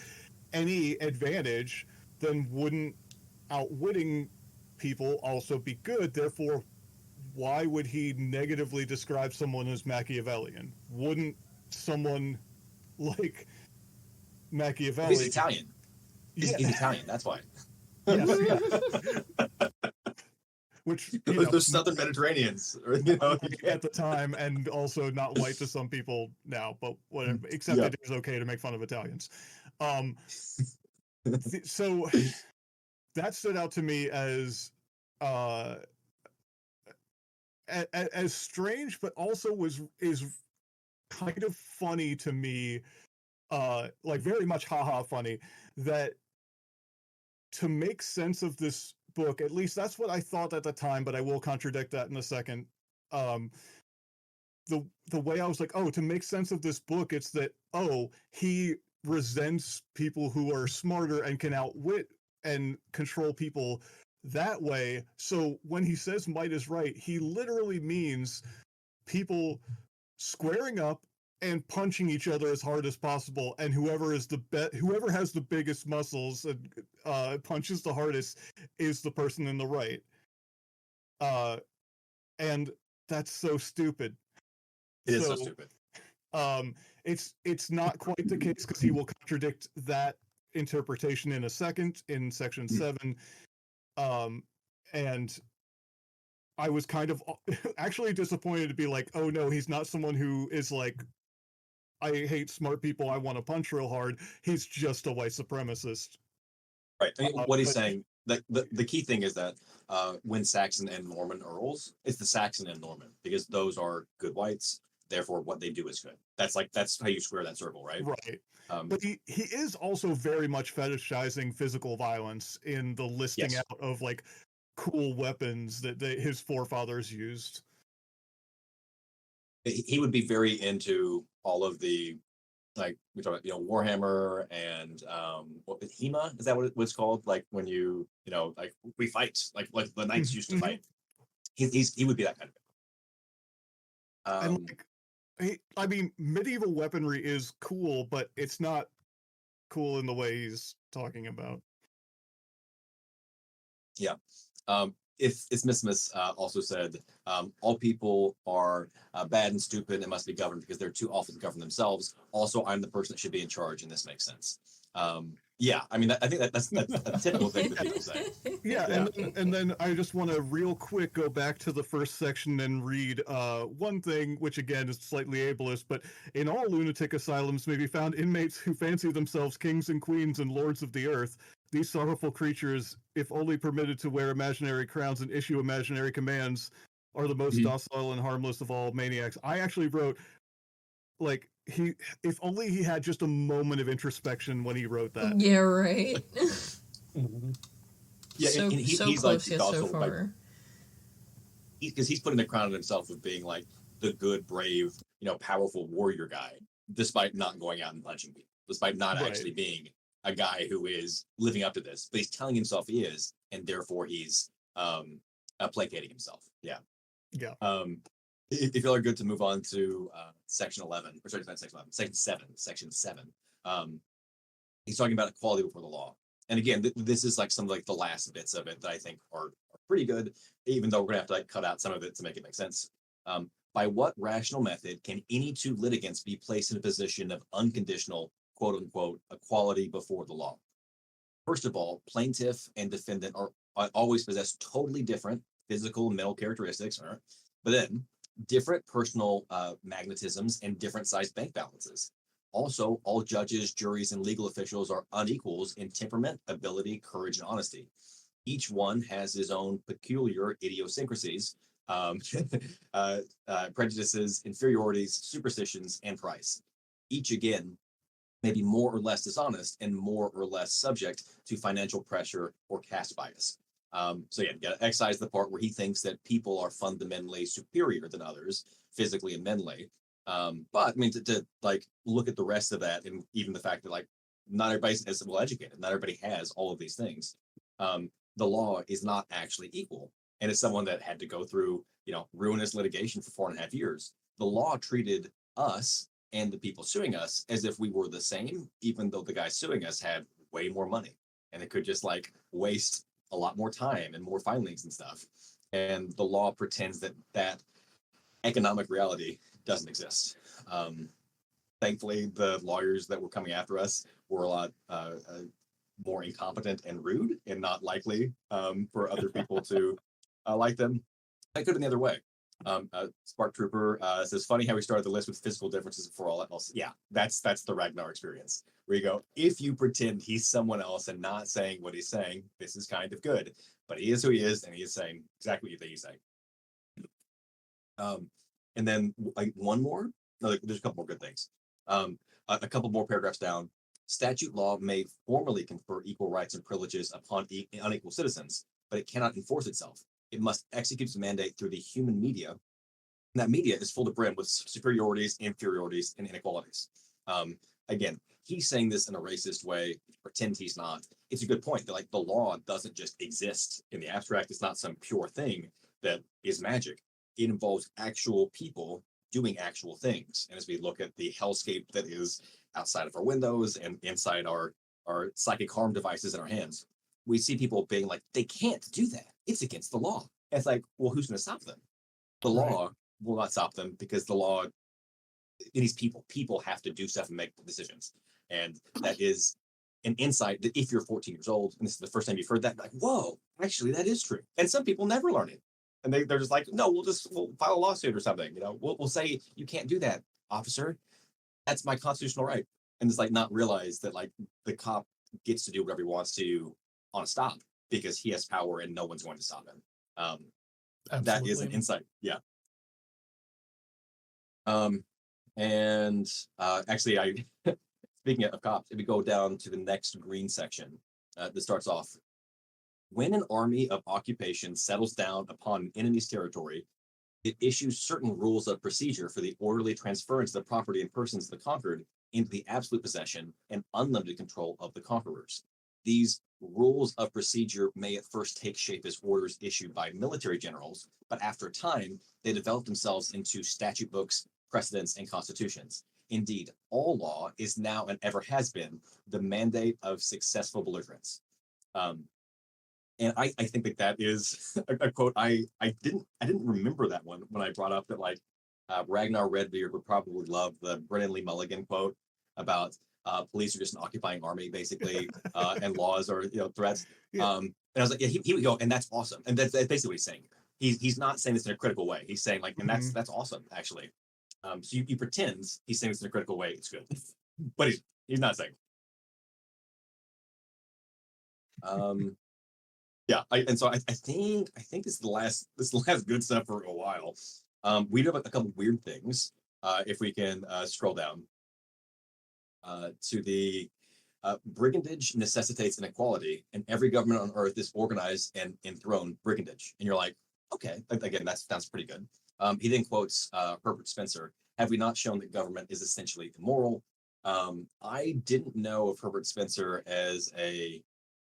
any advantage, then wouldn't outwitting people also be good? Therefore, why would he negatively describe someone as Machiavellian? Wouldn't someone like Machiavelli? He's Italian. He's Italian. That's why. Yes, yeah. Which they're Southern Mediterraneans, at the time, and also not white to some people now, but whatever. Except it is okay to make fun of Italians. So that stood out to me as strange, but also is kind of funny to me, like very much haha funny, that to make sense of this book, at least that's what I thought at the time, but I will contradict that in a second. The way I was like, oh, to make sense of this book, it's that, oh, he resents people who are smarter and can outwit and control people that way. So when he says might is right, he literally means people squaring up and punching each other as hard as possible, and whoever has the biggest muscles and punches the hardest is the person in the right. And that's so stupid. It is so stupid. It's not quite the case, because he will contradict that interpretation in a second in section 7. And I was kind of actually disappointed to be like, oh no, he's not someone who is like, I hate smart people, I want to punch real hard. He's just a white supremacist. Right. I mean, what he's saying, the key thing is that when Saxon and Norman earls, it's the Saxon and Norman, because those are good whites. Therefore, what they do is good. That's how you square that circle, right? Right. But he is also very much fetishizing physical violence in the listing out of like cool weapons that his forefathers used. He would be very into all of the, like we talk about, Warhammer and HEMA, is that what it's called? Like when you like we fight, like the knights used to fight. He would be that kind of. And I mean, medieval weaponry is cool, but it's not cool in the way he's talking about. Yeah. If Isthmus also said, all people are bad and stupid and must be governed because they're too awful to govern themselves. Also, I'm the person that should be in charge, and this makes sense. Yeah, I mean, I think that's a typical thing that people say. Yeah. And then I just want to real quick go back to the first section and read one thing, which again is slightly ableist, but in all lunatic asylums may be found inmates who fancy themselves kings and queens and lords of the earth. These sorrowful creatures, if only permitted to wear imaginary crowns and issue imaginary commands, are the most docile and harmless of all maniacs. I actually wrote, like, if only he had just a moment of introspection when he wrote that. Yeah, right. Yeah, so he's close like yet so far. Because he's putting the crown on himself of being like the good, brave, powerful warrior guy, despite not going out and punching people, despite not actually being a guy who is living up to this. But he's telling himself he is, and therefore he's placating himself. Yeah. Yeah. If y'all are good to move on to section 11, or sorry, not section 11, section 7. He's talking about equality before the law. And again, this is like some of like the last bits of it that I think are pretty good, even though we're gonna have to like cut out some of it to make it make sense. By what rational method can any two litigants be placed in a position of unconditional, quote unquote, equality before the law? First of all, plaintiff and defendant are always possess totally different physical and mental characteristics, but then different personal magnetisms and different sized bank balances. Also, all judges, juries, and legal officials are unequals in temperament, ability, courage, and honesty. Each one has his own peculiar idiosyncrasies, um, prejudices, inferiorities, superstitions, and price. Each, again, may be more or less dishonest and more or less subject to financial pressure or caste bias. So yeah, you got to excise the part where he thinks that people are fundamentally superior than others, physically and mentally. But I mean, to like look at the rest of that, and even the fact that like not everybody's as well educated, not everybody has all of these things. The law is not actually equal, and as someone that had to go through ruinous litigation for 4.5 years, the law treated us and the people suing us as if we were the same, even though the guy suing us had way more money and it could just like waste a lot more time and more filings and stuff. And the law pretends that that economic reality doesn't exist. Thankfully, the lawyers that were coming after us were a lot more incompetent and rude, and not likely for other people to like them. That could have been the other way. Spark Trooper says, funny how we started the list with physical differences for all else. Yeah, that's the Ragnar experience. Where you go, if you pretend he's someone else and not saying what he's saying, this is kind of good. But he is who he is, and he is saying exactly what you think he's saying. And then like one more, no, there's a couple more good things. A couple more paragraphs down. Statute law may formally confer equal rights and privileges upon unequal citizens, but it cannot enforce itself. It must execute its mandate through the human media. And that media is full to brim with superiorities, inferiorities, and inequalities. Again, he's saying this in a racist way, pretend he's not. It's a good point that like the law doesn't just exist in the abstract. It's not some pure thing that is magic. It involves actual people doing actual things. And as we look at the hellscape that is outside of our windows and inside our psychic harm devices in our hands, we see people being like, they can't do that. It's against the law. And it's like, well, who's going to stop them? The law will not stop them because the law, it needs people. People have to do stuff and make decisions. And that is an insight that if you're 14 years old and this is the first time you've heard that, like, whoa, actually, that is true. And some people never learn it. And they're just like, no, we'll file a lawsuit or something. We'll say you can't do that, officer. That's my constitutional right. And it's like not realize that like the cop gets to do whatever he wants to on a stop because he has power and no one's going to stop him. That is an insight. Yeah. And actually, I speaking of cops, if we go down to the next green section, this starts off. When an army of occupation settles down upon an enemy's territory, it issues certain rules of procedure for the orderly transference of the property and persons of the conquered into the absolute possession and unlimited control of the conquerors. These rules of procedure may at first take shape as orders issued by military generals, but after a time, they develop themselves into statute books, precedents, and constitutions. Indeed, all law is now and ever has been the mandate of successful belligerents. And I think that is a quote. I didn't remember that one when I brought up that like Ragnar Redbeard would probably love the Brennan Lee Mulligan quote about police are just an occupying army basically, and laws are threats. Yeah. And I was like, yeah, he would go, and that's awesome. And that's basically what he's saying. He's not saying this in a critical way. He's saying like, and that's awesome actually. So he pretends he's saying this in a critical way. It's good, but he's not saying. Yeah, so I think this is the last good stuff for a while. We do have a couple weird things. If we can scroll down to the brigandage necessitates inequality, and every government on earth is organized and enthroned brigandage. And you're like, okay, again, that sounds pretty good. He then quotes Herbert Spencer: "Have we not shown that government is essentially immoral?" I didn't know of Herbert Spencer as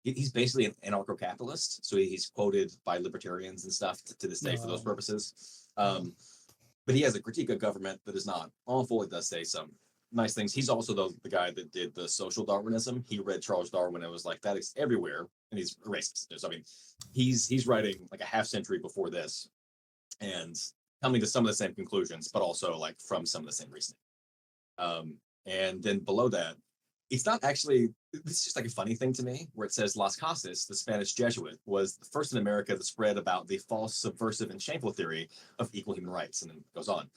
he's basically an anarcho-capitalist, so he's quoted by libertarians and stuff to this day for those purposes. But he has a critique of government that is not awful. It does say some nice things. He's also the guy that did the social Darwinism. He read Charles Darwin and was like, that is everywhere, and he's a racist. So, I mean, he's writing like a half century before this and coming to some of the same conclusions, but also like from some of the same reasoning. And then below that, it's not actually, this is just like a funny thing to me, where it says Las Casas, the Spanish Jesuit, was the first in America to spread about the false, subversive, and shameful theory of equal human rights, and then goes on.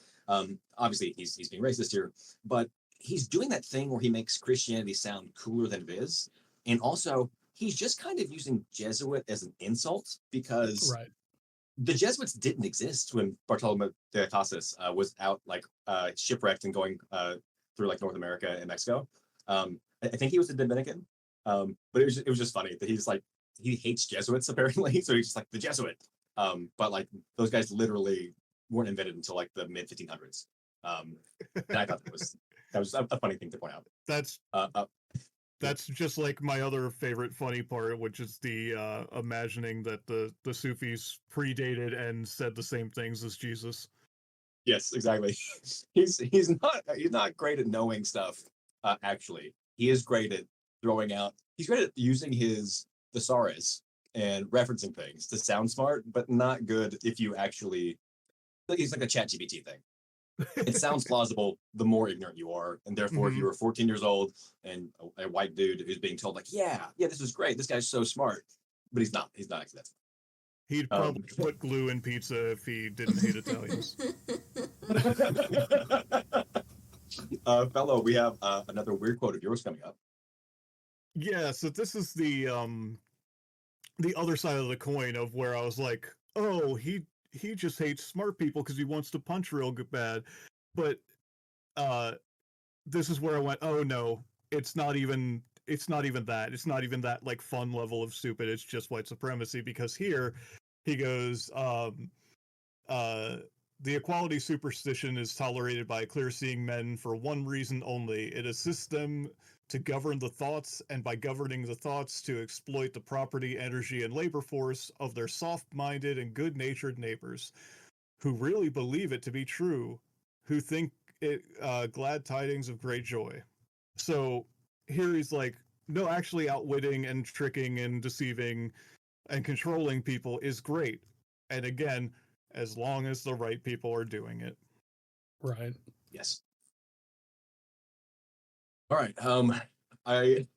Obviously, he's being racist here, but he's doing that thing where he makes Christianity sound cooler than it is, and also he's just kind of using Jesuit as an insult because Right. the Jesuits didn't exist when Bartolome de Casas was out shipwrecked and going through like North America and Mexico. I think he was a Dominican, but it was just funny that he's like he hates Jesuits apparently, so he's just like the Jesuit. But like those guys literally weren't invented until like the mid 1500s. And I thought that was a funny thing to point out. That's just like my other favorite funny part, which is the imagining that the Sufis predated and said the same things as Jesus. Yes, exactly. He's not great at knowing stuff. Actually, he is great at throwing out. He's great at using his thesaurus and referencing things to sound smart, but not good if you actually. He's like a ChatGPT thing. It sounds plausible the more ignorant you are, and therefore, if you were 14 years old and a white dude who's being told like, yeah, this is great. This guy's so smart, but he's not. He's not actually that smart. He'd probably put glue in pizza if he didn't hate Italians. Fellow, we have another weird quote of yours coming up. Yeah, so this is the other side of the coin of where I was like, oh, he just hates smart people because he wants to punch real bad. But this is where I went, oh no, it's not even that. It's not even that like fun level of stupid. It's just white supremacy, because here he goes, the equality superstition is tolerated by clear-seeing men for one reason only. It assists them to govern the thoughts, and by governing the thoughts, to exploit the property, energy, and labor force of their soft-minded and good-natured neighbors, who really believe it to be true, who think it glad tidings of great joy. So here he's like, no, actually outwitting and tricking and deceiving and controlling people is great. And again, as long as the right people are doing it. Right. Yes. All right. I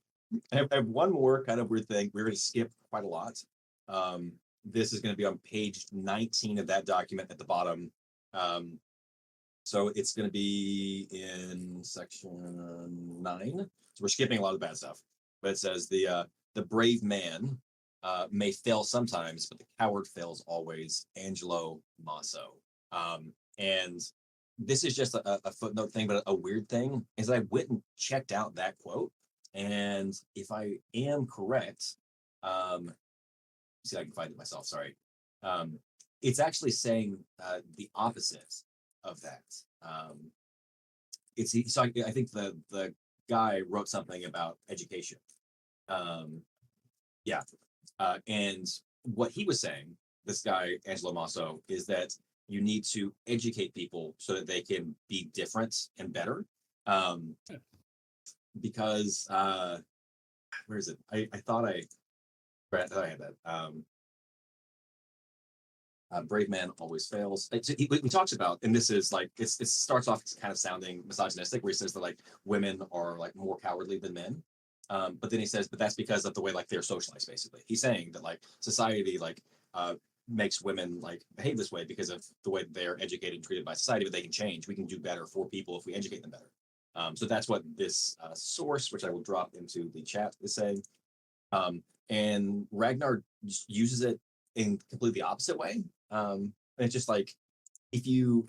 have one more kind of weird thing. We're going to skip quite a lot. This is going to be on page 19 of that document at the bottom. So it's going to be in section 9. So we're skipping a lot of the bad stuff. But it says the brave man may fail sometimes, but the coward fails always. Angelo Masso. And this is just a footnote thing, but a weird thing is that I went and checked out that quote. And if I am correct, see if I can find it myself, sorry. It's actually saying the opposite of that. So I think the guy wrote something about education. And what he was saying, this guy, Angelo Masso, is that you need to educate people so that they can be different and better. Because where is it? I thought I had that. Brave man always fails. He talks about, and this is like it starts off kind of sounding misogynistic, where he says that like women are like more cowardly than men. But then he says, but that's because of the way like they're socialized. Basically, he's saying that like society like makes women like behave this way because of the way they're educated and treated by society. But they can change. We can do better for people if we educate them better. So that's what this source, which I will drop into the chat, is saying. And Ragnar just uses it in completely the opposite way. And it's just like if you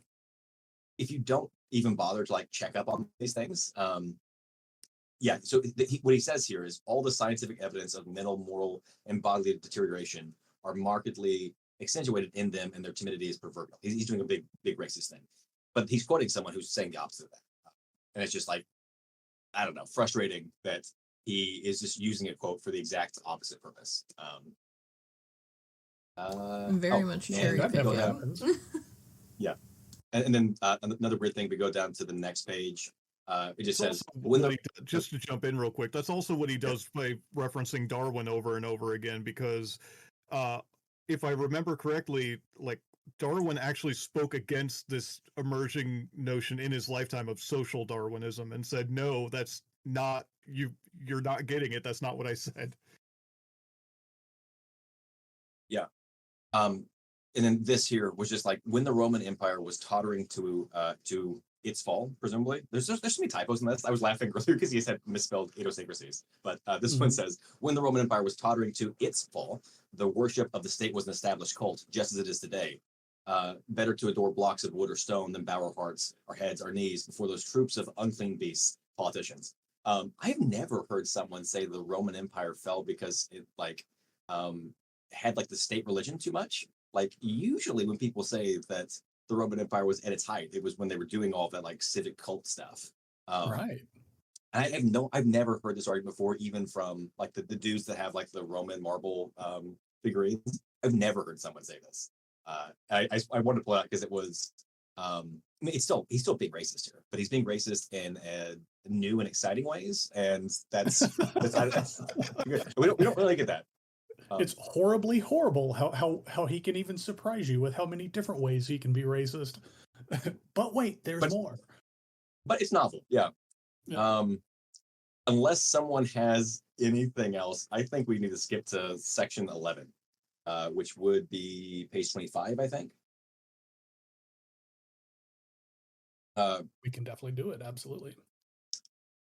don't even bother to like check up on these things, so what he says here is all the scientific evidence of mental, moral, and bodily deterioration are markedly accentuated in them, and their timidity is proverbial. He's doing a big racist thing, but he's quoting someone who's saying the opposite of that, and it's just like, I don't know, frustrating that he is just using a quote for the exact opposite purpose. Very much cherry that never picking. happens. Yeah, and then another weird thing. We go down to the next page. It just says just to jump in real quick. That's also what he does by referencing Darwin over and over again, because if I remember correctly, like Darwin actually spoke against this emerging notion in his lifetime of social Darwinism and said, no, that's not you're not getting it. That's not what I said. Yeah. And then this here was just like when the Roman Empire was tottering to its fall, presumably. There's so many typos in this. I was laughing earlier because he said misspelled idiosyncrasies. But this one says, when the Roman Empire was tottering to its fall, the worship of the state was an established cult, just as it is today. Better to adore blocks of wood or stone than bow our hearts, our heads, our knees before those troops of unclean beasts, politicians. I've never heard someone say the Roman Empire fell because it had like the state religion too much. Like usually when people say that the Roman Empire was at its height, it was when they were doing all that like civic cult stuff. Right. I've never heard this argument before, even from like the dudes that have like the Roman marble figurines. I've never heard someone say this. I wanted to pull it out because it was. I mean, he's still being racist here, but he's being racist in new and exciting ways, and that's we don't really get that. It's horribly horrible how he can even surprise you with how many different ways he can be racist. But wait, there's more. But it's novel, yeah. Unless someone has anything else, I think we need to skip to section 11, which would be page 25, I think. We can definitely do it, absolutely.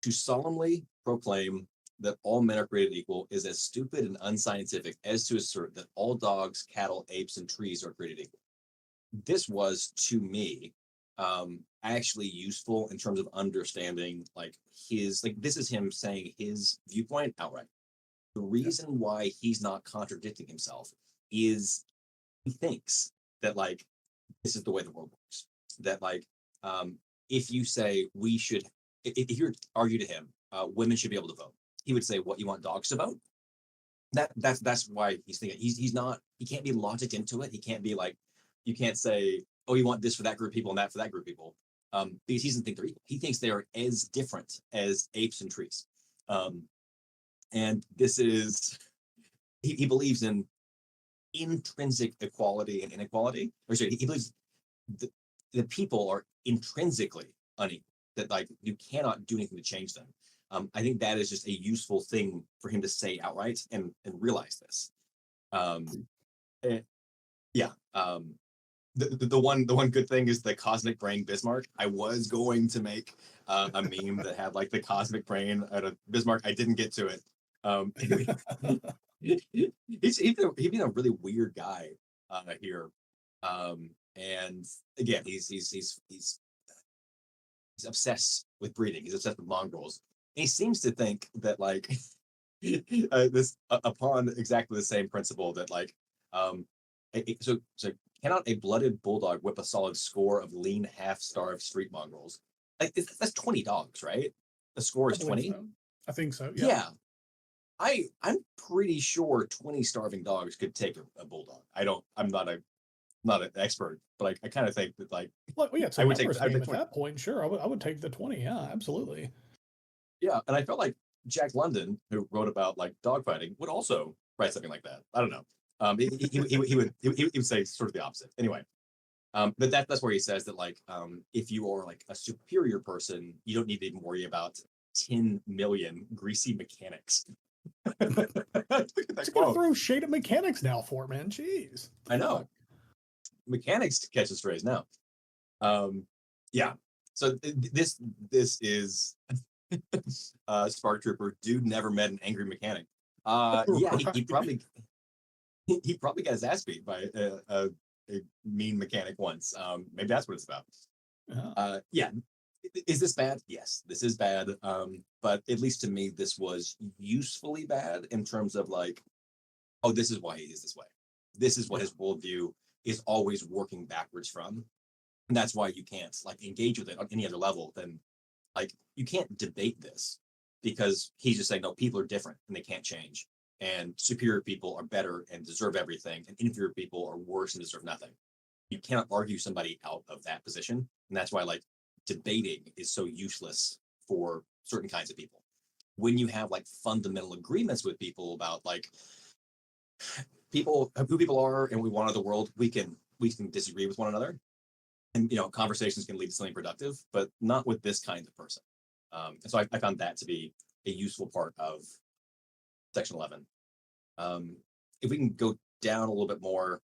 To solemnly proclaim that all men are created equal is as stupid and unscientific as to assert that all dogs, cattle, apes, and trees are created equal. This was, to me, actually useful in terms of understanding like this is him saying his viewpoint outright. The reason why he's not contradicting himself is he thinks that like this is the way the world works. That like if you say we should, if you argue to him, women should be able to vote, he would say, "What, you want dogs to vote?" That's why he's thinking he can't be logicked into it. He can't be like, you can't say, "Oh, you want this for that group of people and that for that group of people," because he doesn't think they're equal. He thinks they are as different as apes and trees, and this is he believes in intrinsic equality and inequality. Or sorry, he believes the people are intrinsically unequal. That like you cannot do anything to change them. I think that is just a useful thing for him to say outright and realize this. The one good thing is the cosmic brain Bismarck. I was going to make a meme that had like the cosmic brain out of Bismarck. I didn't get to it. He's been a really weird guy here, and again, he's obsessed with breeding. He's obsessed with mongrels. And he seems to think that like this upon exactly the same principle that like so cannot a blooded bulldog whip a solid score of lean half-starved street mongrels? Like that's 20 dogs, right? The score is 20. So. I think so. Yeah. I'm pretty sure 20 starving dogs could take a bulldog. I'm not an expert, but I kind of think that like I would take at that point. Sure, I would take the 20. Yeah, absolutely. Yeah, and I felt like Jack London, who wrote about like dogfighting, would also write something like that. I don't know. He would say sort of the opposite. Anyway, but that's where he says that like if you are like a superior person, you don't need to even worry about 10 million greasy mechanics. Look at that quote. Throw shade at mechanics now for, man. Jeez. I know. Mechanics catch the strays now. Yeah. So this is Spark Trooper. Dude never met an angry mechanic. Yeah, right. he probably got his ass beat by a mean mechanic once. Maybe that's what it's about. Yeah. Is this bad? Yes, this is bad. But at least to me, this was usefully bad in terms of like, oh, this is why he is this way. This is what his worldview is always working backwards from. And that's why you can't like engage with it on any other level than like you can't debate this because he's just saying, no, people are different and they can't change. And superior people are better and deserve everything. And inferior people are worse and deserve nothing. You cannot argue somebody out of that position. And that's why like debating is so useless for certain kinds of people. When you have like fundamental agreements with people about like who people are and we want of the world, we can disagree with one another. And conversations can lead to something productive, but not with this kind of person. And so I found that to be a useful part of section 11. If we can go down a little bit more,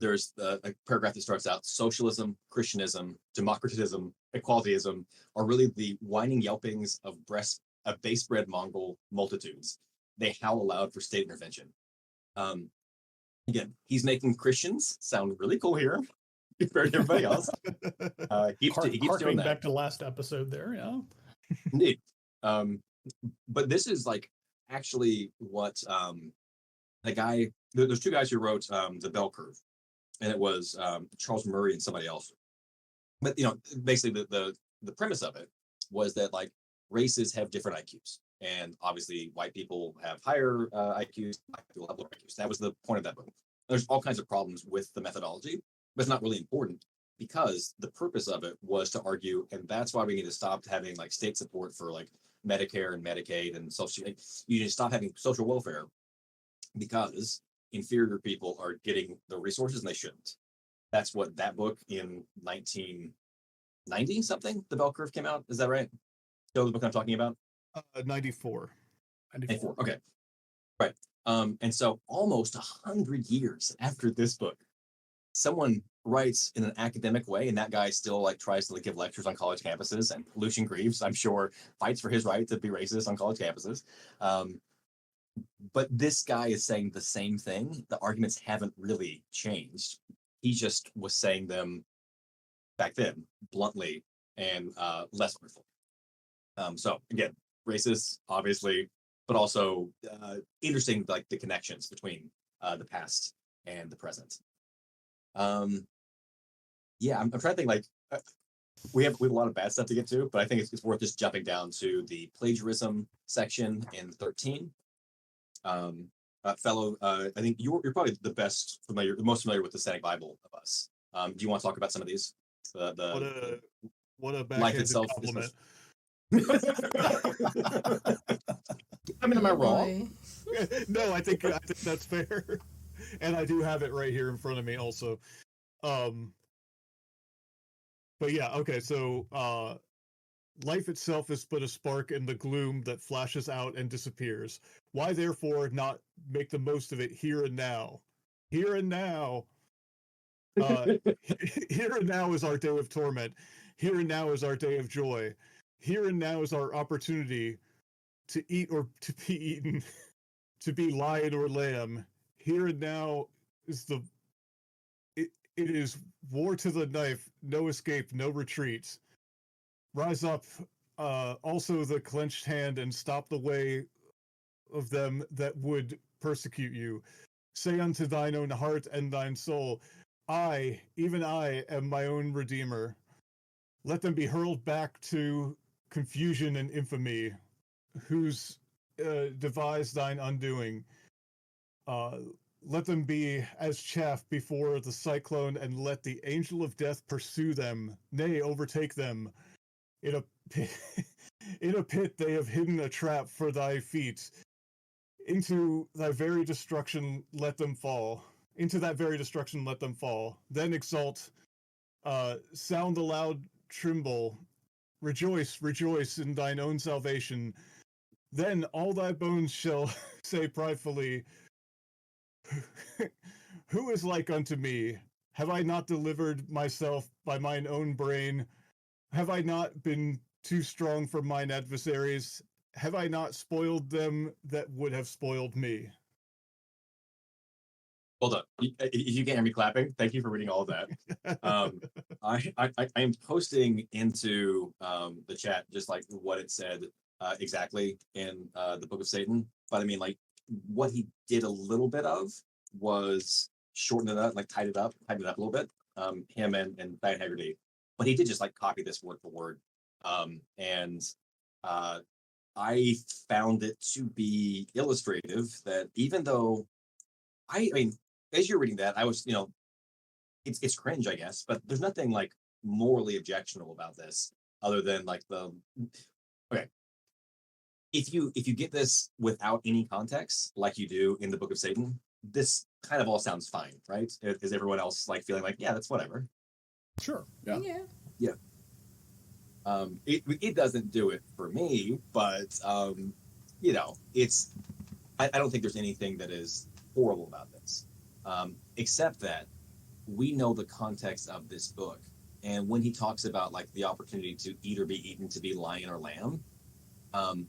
there's a paragraph that starts out: socialism, Christianism, democratism, equalityism are really the whining yelpings of base-bred Mongol multitudes. They howl aloud for state intervention. Again, he's making Christians sound really cool here compared to everybody else. He keeps doing that. Back to last episode there, yeah. Indeed. But this is like actually what the guy, there's two guys who wrote The Bell Curve, and it was Charles Murray and somebody else. But basically the premise of it was that like races have different IQs, and obviously white people have higher IQs, black people have lower IQs. That was the point of that book. There's all kinds of problems with the methodology, but it's not really important because the purpose of it was to argue, and that's why we need to stop having like state support for like Medicare and Medicaid and social. You need to stop having social welfare because inferior people are getting the resources and they shouldn't. That's what that book in 1990 something, The Bell Curve, came out. Is that right? Still the book I'm talking about? 94. 94. Okay. Right. And so almost 100 years after this book, someone writes in an academic way, and that guy still like tries to like give lectures on college campuses, and Lucian Greaves, I'm sure, fights for his right to be racist on college campuses. But this guy is saying the same thing. The arguments haven't really changed. He just was saying them back then bluntly and less artful. So again, racist, obviously, but also interesting, like the connections between the past and the present. Yeah, I'm trying to think, like, we have a lot of bad stuff to get to, but I think it's worth just jumping down to the plagiarism section in 13. Fellow, I think you're probably the most familiar with the Static Bible of us. Do you want to talk about some of these? What a life backhanded itself compliment. I mean, am I wrong? No, I think that's fair, and I do have it right here in front of me also. But yeah, okay. So, life itself is but a spark in the gloom that flashes out and disappears. Why, therefore, not make the most of it here and now? Here and now. Here and now is our day of torment. Here and now is our day of joy. Here and now is our opportunity to eat or to be eaten, to be lion or lamb. Here and now is it is war to the knife, no escape, no retreat. Rise up, also the clenched hand, and stop the way of them that would persecute you. Say unto thine own heart and thine soul, I, even I, am my own redeemer. Let them be hurled back to confusion and infamy, whose devise thine undoing. Let them be as chaff before the cyclone, and let the angel of death pursue them, nay, overtake them. In a pit, in a pit they have hidden a trap for thy feet. Into thy very destruction let them fall. Into that very destruction let them fall. Then exult, sound the loud tremble. Rejoice, rejoice in thine own salvation. Then all thy bones shall say pridefully, who is like unto me? Have I not delivered myself by mine own brain? Have I not been too strong for mine adversaries? Have I not spoiled them that would have spoiled me? Hold up. You can't hear me clapping. Thank you for reading all of that. I am posting into the chat just like what it said exactly in the Book of Satan. But I mean, like, what he did a little bit of was shorten it up, like tighten it up a little bit. Him and Diane Haggerty. But he did just like copy this word for word. And I found it to be illustrative that even though I mean, as you're reading that, I was, it's cringe, I guess, but there's nothing like morally objectionable about this other than like okay. If you get this without any context, like you do in the Book of Satan, this kind of all sounds fine, right? Is everyone else like feeling like, yeah, that's whatever? Sure. Yeah. Yeah. It doesn't do it for me, but it's I don't think there's anything that is horrible about this, except that we know the context of this book. And when he talks about like the opportunity to eat or be eaten, to be lion or lamb, um,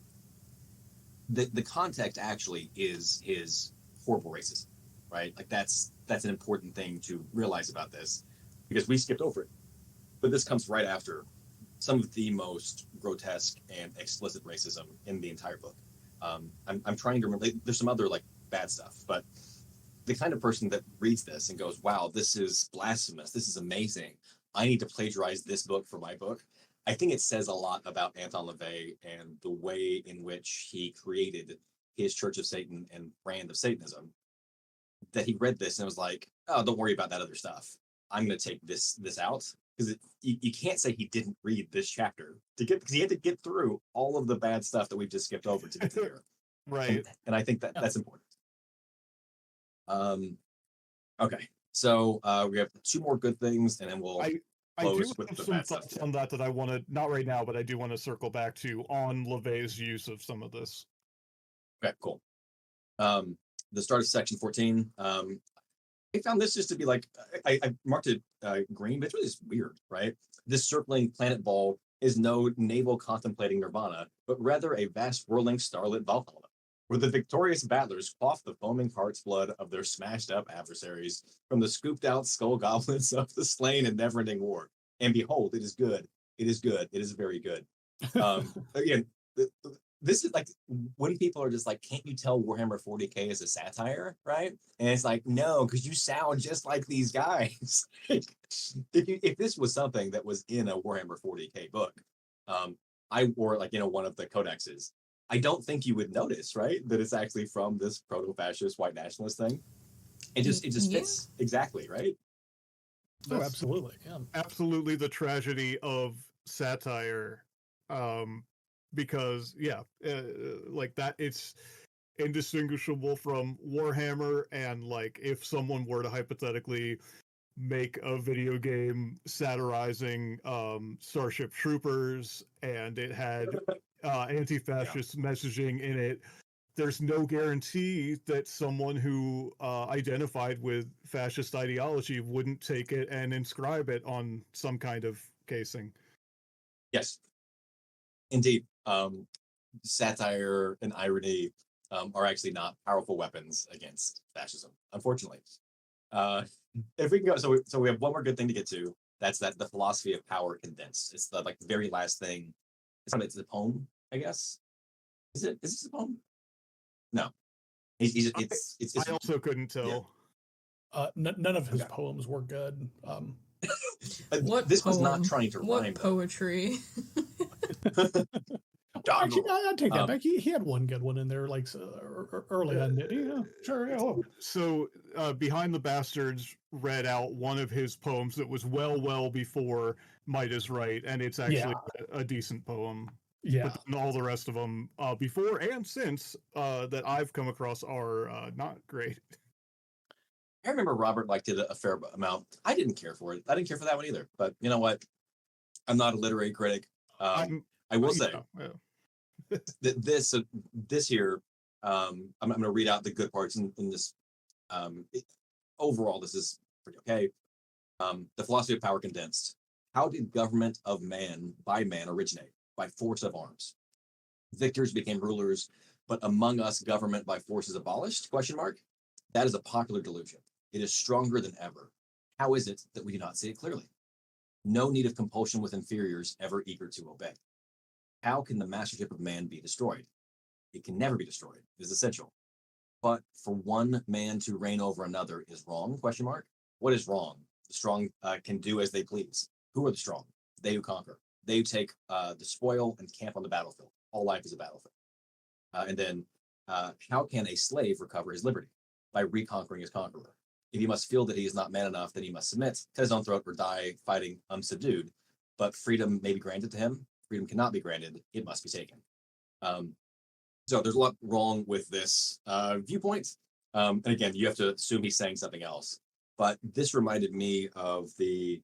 the context actually is his horrible racism, right? Like that's an important thing to realize about this, because we skipped over it. But this comes right after some of the most grotesque and explicit racism in the entire book. I'm trying to remember. There's some other like bad stuff, but the kind of person that reads this and goes, "Wow, this is blasphemous. This is amazing. I need to plagiarize this book for my book." I think it says a lot about Anton LaVey and the way in which he created his Church of Satan and brand of Satanism. That he read this and was like, "Oh, don't worry about that other stuff. I'm going to take this out." Because you can't say he didn't read this chapter to get, because he had to get through all of the bad stuff that we've just skipped over to get to here. Right. And I think that that's important. Okay, so we have two more good things, and then we'll I close do with have the some bad stuff. thoughts on that I want to, not right now, but I do want to circle back to on LaVey's use of some of this. Okay, cool. The start of section 14. I found this just to be like, I marked it green, but it's really just weird, right? This circling planet ball is no navel contemplating nirvana, but rather a vast whirling starlit Valhalla, where the victorious battlers quaff the foaming heart's blood of their smashed up adversaries from the scooped out skull goblins of the slain and never ending war. And behold, it is good. It is good. It is very good. Again, this is like when people are just like, can't you tell Warhammer 40K is a satire, right? And it's like, no, because you sound just like these guys. If this was something that was in a Warhammer 40K book, or like one of the codexes, I don't think you would notice, right, that it's actually from this proto-fascist white nationalist thing. It just fits exactly, right? Oh, absolutely. Yeah. Absolutely the tragedy of satire. Because like that, it's indistinguishable from Warhammer. And like if someone were to hypothetically make a video game satirizing Starship Troopers and it had anti-fascist messaging in it, there's no guarantee that someone who identified with fascist ideology wouldn't take it and inscribe it on some kind of casing. Yes, indeed. Satire and irony are actually not powerful weapons against fascism, unfortunately. If we can go, so we have one more good thing to get to. That's the philosophy of power condensed. It's the like very last thing. It's a poem, I guess. Is this a poem? No. It's I also couldn't tell. Yeah. None of his poems were good. This was not trying to what rhyme. Poetry? Actually, I'd take that back. He had one good one in there, like early on. Yeah, sure. Yeah. So, Behind the Bastards read out one of his poems that was well before Might Is Right, and it's actually a decent poem. Yeah. But all the rest of them, before and since, that I've come across are not great. I remember Robert did a fair amount. I didn't care for it. I didn't care for that one either. But you know what? I'm not a literary critic. I will say that this here, I'm going to read out the good parts in this. Overall, this is pretty okay. The philosophy of power condensed. How did government of man by man originate? By force of arms. Victors became rulers, but among us government by force is abolished? Question mark. That is a popular delusion. It is stronger than ever. How is it that we do not see it clearly? No need of compulsion with inferiors ever eager to obey. How can the mastership of man be destroyed? It can never be destroyed. It is essential. But for one man to reign over another is wrong? Question mark. What is wrong? The strong can do as they please. Who are the strong? They who conquer. They who take the spoil and camp on the battlefield. All life is a battlefield. And then, how can a slave recover his liberty? By reconquering his conqueror. If he must feel that he is not man enough, then he must submit, cut his own throat, or die fighting unsubdued. But freedom may be granted to him. Freedom cannot be granted. It must be taken. So there's a lot wrong with this viewpoint. And again, you have to assume he's saying something else. But this reminded me of I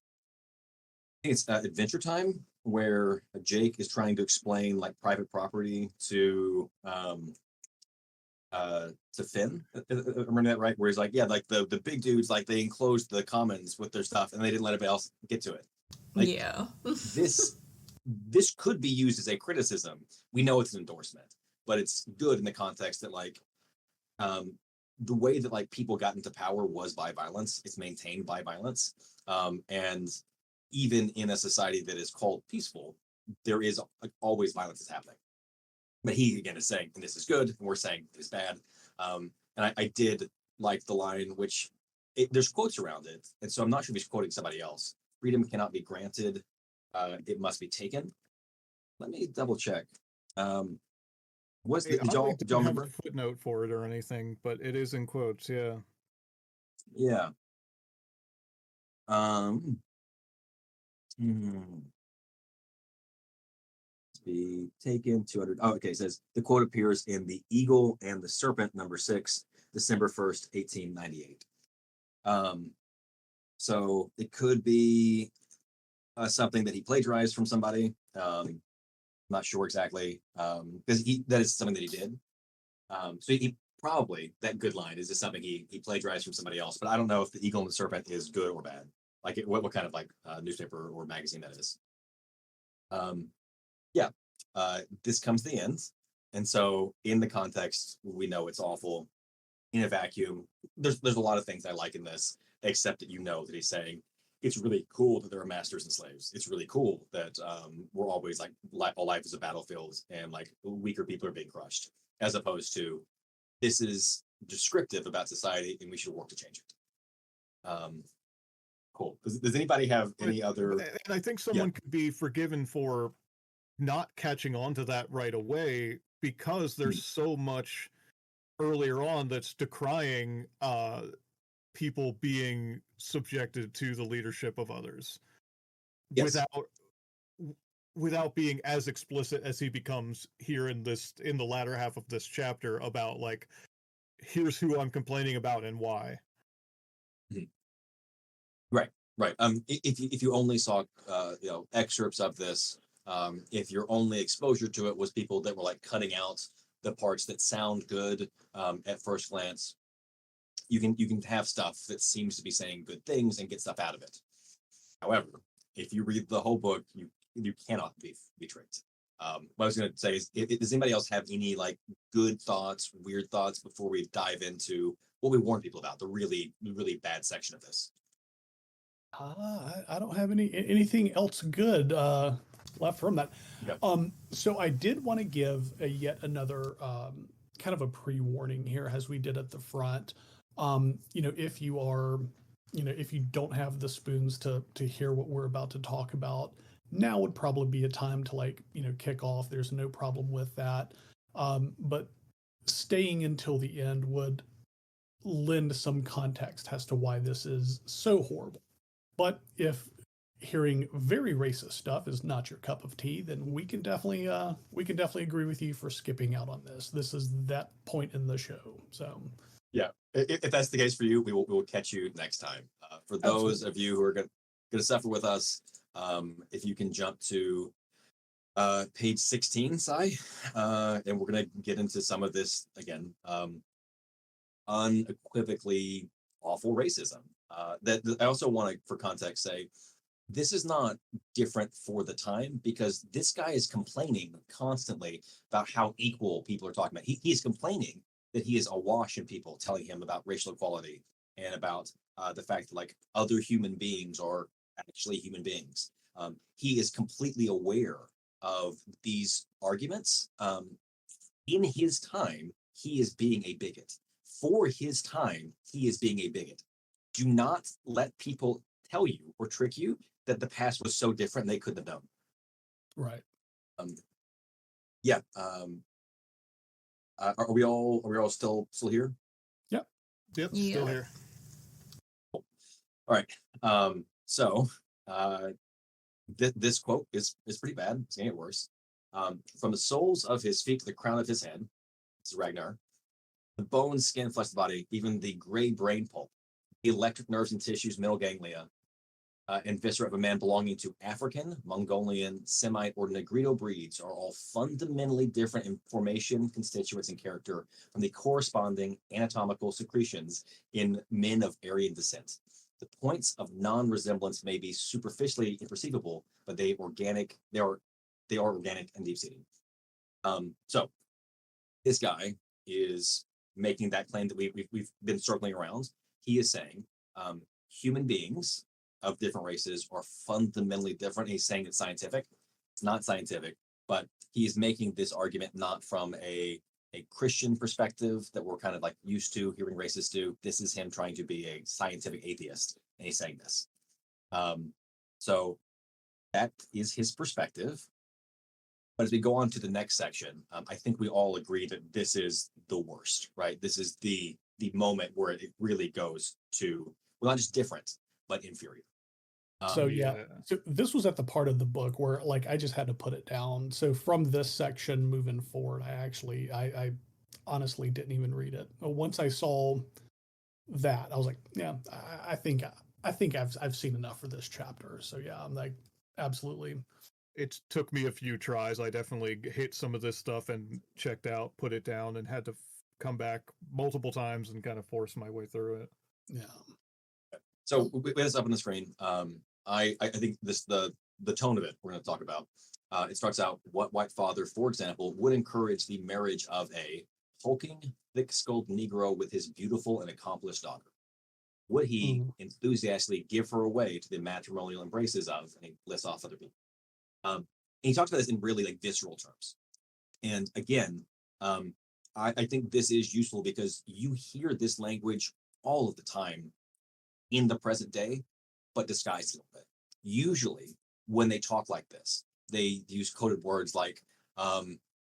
think it's Adventure Time, where Jake is trying to explain like private property to to Finn. Remember that, right? Where he's like, yeah, like the big dudes, like they enclosed the commons with their stuff and they didn't let anybody else get to it. Like Yeah. this could be used as a criticism. We know it's an endorsement, but it's good in the context that like the way that like people got into power was by violence. It's maintained by violence, and even in a society that is called peaceful, there is always violence is happening. But he again is saying, and this is good, and we're saying it's bad. And I did like the line, which there's quotes around it, and so I'm not sure if he's quoting somebody else. Freedom cannot be granted; it must be taken. Let me double check. Did y'all Didn't have remember? a footnote for it or anything, but it is in quotes. Yeah. Yeah. Hmm. Be taken 200. Oh, okay. It says the quote appears in The Eagle and the Serpent, number 6, December 1st, 1898. So it could be something that he plagiarized from somebody. Not sure exactly. Because that is something that he did. So he probably, that good line is just something he plagiarized from somebody else. But I don't know if The Eagle and the Serpent is good or bad. Like what kind of like newspaper or magazine that is. Yeah, this comes to the end. And so in the context, we know it's awful. In a vacuum, there's a lot of things I like in this, except that that he's saying it's really cool that there are masters and slaves. It's really cool that we're always like all life is a battlefield and like weaker people are being crushed, as opposed to this is descriptive about society and we should work to change it. Cool. Does anybody have any other? And I think someone could be forgiven for not catching on to that right away because there's so much earlier on that's decrying people being subjected to the leadership of others Yes. without being as explicit as he becomes here in the latter half of this chapter about like here's who I'm complaining about and why. Right. If you only saw excerpts of this, if your only exposure to it was people that were like cutting out the parts that sound good at first glance, you can have stuff that seems to be saying good things and get stuff out of it. However, if you read the whole book, you cannot be tricked. What I was going to say is, does anybody else have any like good thoughts, weird thoughts before we dive into what we warn people about, the really really bad section of this? I don't have anything else good left from that. Okay. So I did want to give yet another kind of a pre-warning here, as we did at the front. If you are, if you don't have the spoons to hear what we're about to talk about, now would probably be a time to kick off. There's no problem with that. But staying until the end would lend some context as to why this is so horrible. But if hearing very racist stuff is not your cup of tea, then we can definitely agree with you for skipping out on this. This is that point in the show. So yeah, if that's the case for you, we will catch you next time. For those of you who are going to suffer with us, if you can jump to page 16, Sai, and we're going to get into some of this again. Unequivocally awful racism. That I also want to, for context, say this is not different for the time because this guy is complaining constantly about how equal people are talking about. He's complaining that he is awash in people telling him about racial equality and about the fact that like other human beings are actually human beings. He is completely aware of these arguments. In his time, he is being a bigot. For his time, he is being a bigot. Do not let people tell you or trick you that the past was so different they couldn't have known. right. Yeah. Are we all still here? Yep. Yep, Yeah. still here. All right. So this quote is pretty bad. It's gonna get worse. From the soles of his feet to the crown of his head, this is Ragnar. The bones, skin, flesh of the body, even the gray brain pulp, the electric nerves and tissues, mental ganglia, and viscera of a man belonging to African, Mongolian, Semite, or Negrito breeds are all fundamentally different in formation, constituents, and character from the corresponding anatomical secretions in men of Aryan descent. The points of non-resemblance may be superficially imperceivable, but they are organic and deep-seated. So this guy is making that claim that we've been circling around. He is saying human beings of different races are fundamentally different. He's saying it's scientific. It's not scientific, but he is making this argument not from a Christian perspective that we're kind of like used to hearing racists do. This is him trying to be a scientific atheist, and he's saying this. So that is his perspective. But as we go on to the next section, I think we all agree that this is the worst, right? This is the moment where it really goes to, well, not just different, but inferior. So so this was at the part of the book where like I just had to put it down. So from this section moving forward, I honestly didn't even read it. Once I saw that, I was like, yeah, I think I've seen enough for this chapter. So yeah, I'm like, absolutely. It took me a few tries. I definitely hit some of this stuff and checked out, put it down, and had to come back multiple times and kind of force my way through it. Yeah. So we have this up on the screen. I think the tone of it we're going to talk about. It starts out, what white father, for example, would encourage the marriage of a hulking, thick-skulled Negro with his beautiful and accomplished daughter? Would he enthusiastically give her away to the matrimonial embraces of, and he lists off other people? And he talks about this in really like visceral terms. And again, I think this is useful because you hear this language all of the time in the present day, but disguised a little bit. Usually, when they talk like this, they use coded words like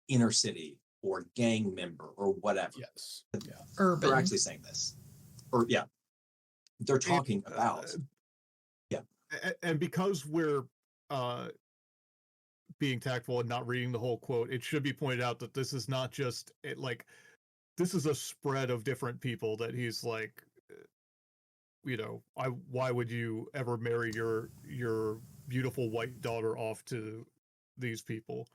inner city or gang member or whatever. Yes. Yeah. Urban. They're actually saying this. Or yeah. They're talking about. Yeah. And because we're being tactful and not reading the whole quote, it should be pointed out that this is not just this is a spread of different people that he's like, why would you ever marry your beautiful white daughter off to these people?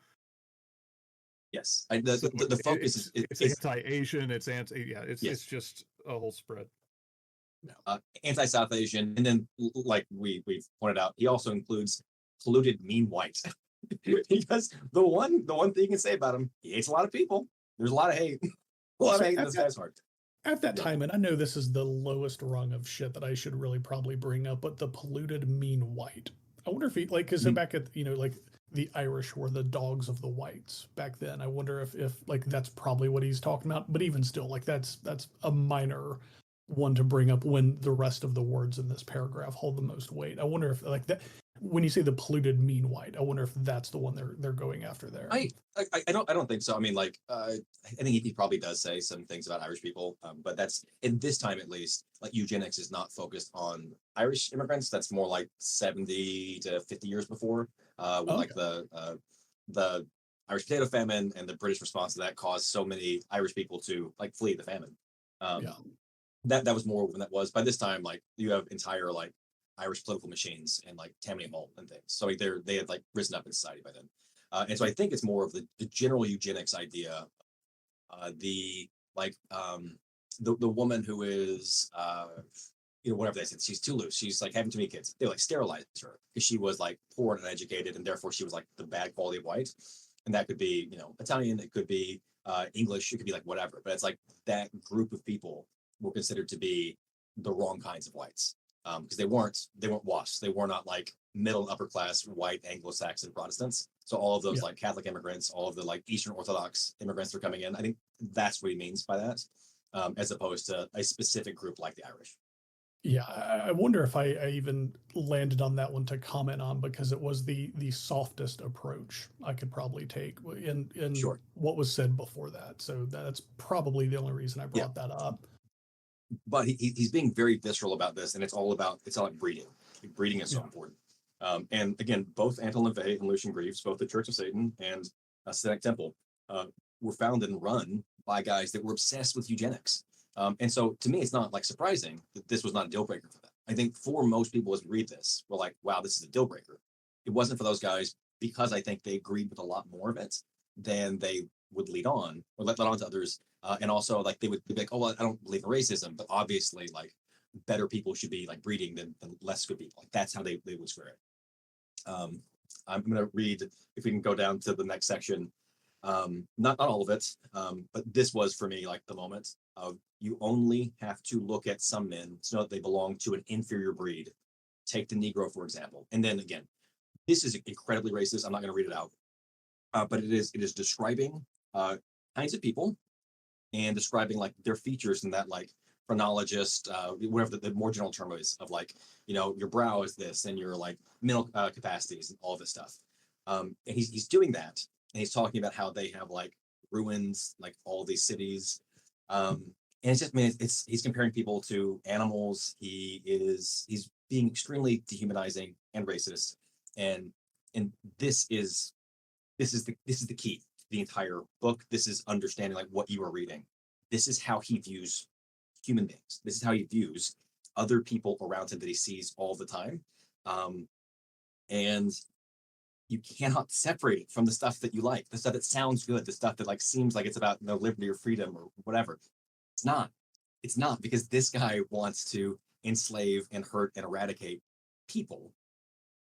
Yes, the focus it's anti-Asian, it's it's just a whole spread. Anti-South Asian, and then like we've pointed out, he also includes polluted, mean white. Because the one thing you can say about him, he hates a lot of people. There's a lot of hate. A lot of hate in this guy's heart. At that time, and I know this is the lowest rung of shit that I should really probably bring up, but the polluted, mean white. I wonder if he because back at like the Irish were the dogs of the whites back then. I wonder if like that's probably what he's talking about. But even still, like that's a minor one to bring up when the rest of the words in this paragraph hold the most weight. I wonder if like that when you say the polluted mean white, I wonder if that's the one they're going after there. I don't think so. I mean, like I think he probably does say some things about Irish people, but that's in this time at least. Like eugenics is not focused on Irish immigrants. That's more like 70 to 50 years before, like the Irish potato famine and the British response to that caused so many Irish people to like flee the famine. That was more when that was. By this time, like you have entire like Irish political machines and like Tammany Mole and things. So like, they had like risen up in society by then. And so I think it's more of the general eugenics idea. The woman who is whatever they said, she's too loose. She's like having too many kids. They like sterilized her because she was like poor and uneducated, and therefore she was like the bad quality of white. And that could be Italian. It could be English. It could be like whatever. But it's like that group of people were considered to be the wrong kinds of whites. Because they weren't WASPs. They were not like middle and upper class white Anglo-Saxon Protestants. So all of those like Catholic immigrants, all of the like Eastern Orthodox immigrants that are coming in. I think that's what he means by that, as opposed to a specific group like the Irish. Yeah, I wonder if I even landed on that one to comment on because it was the softest approach I could probably take in what was said before that. So that's probably the only reason I brought that up. But he's being very visceral about this, and it's all about breeding. Like, breeding is so important. And again, both Anton LaVey and Lucian Greaves, both the Church of Satan and Satanic Temple, were founded and run by guys that were obsessed with eugenics. And so to me, it's not like surprising that this was not a deal breaker for them. I think for most people as read this, we're like, wow, this is a deal breaker. It wasn't for those guys because I think they agreed with a lot more of it than they would lead on or let on to others. And also like they would be like, oh, well, I don't believe in racism, but obviously like better people should be like breeding than less good people. Like that's how they would square it. I'm going to read, if we can go down to the next section, not all of it, but this was for me like the moment of you only have to look at some men to know that they belong to an inferior breed. Take the Negro, for example. And then again, this is incredibly racist. I'm not going to read it out, but it is describing kinds of people and describing like their features in that like phrenologist, whatever the more general term is of like, you know, your brow is this and your like mental capacities and all this stuff. And he's doing that. And he's talking about how they have like ruins, like all these cities. And it's just, I mean, he's comparing people to animals. He's being extremely dehumanizing and racist. And this is the key to the entire book. This is understanding like what you are reading. This is how he views human beings. This is how he views other people around him that he sees all the time. And you cannot separate it from the stuff that you like, the stuff that sounds good, the stuff that like seems like it's about, you know, liberty or freedom or whatever. It's not. It's not, because this guy wants to enslave and hurt and eradicate people.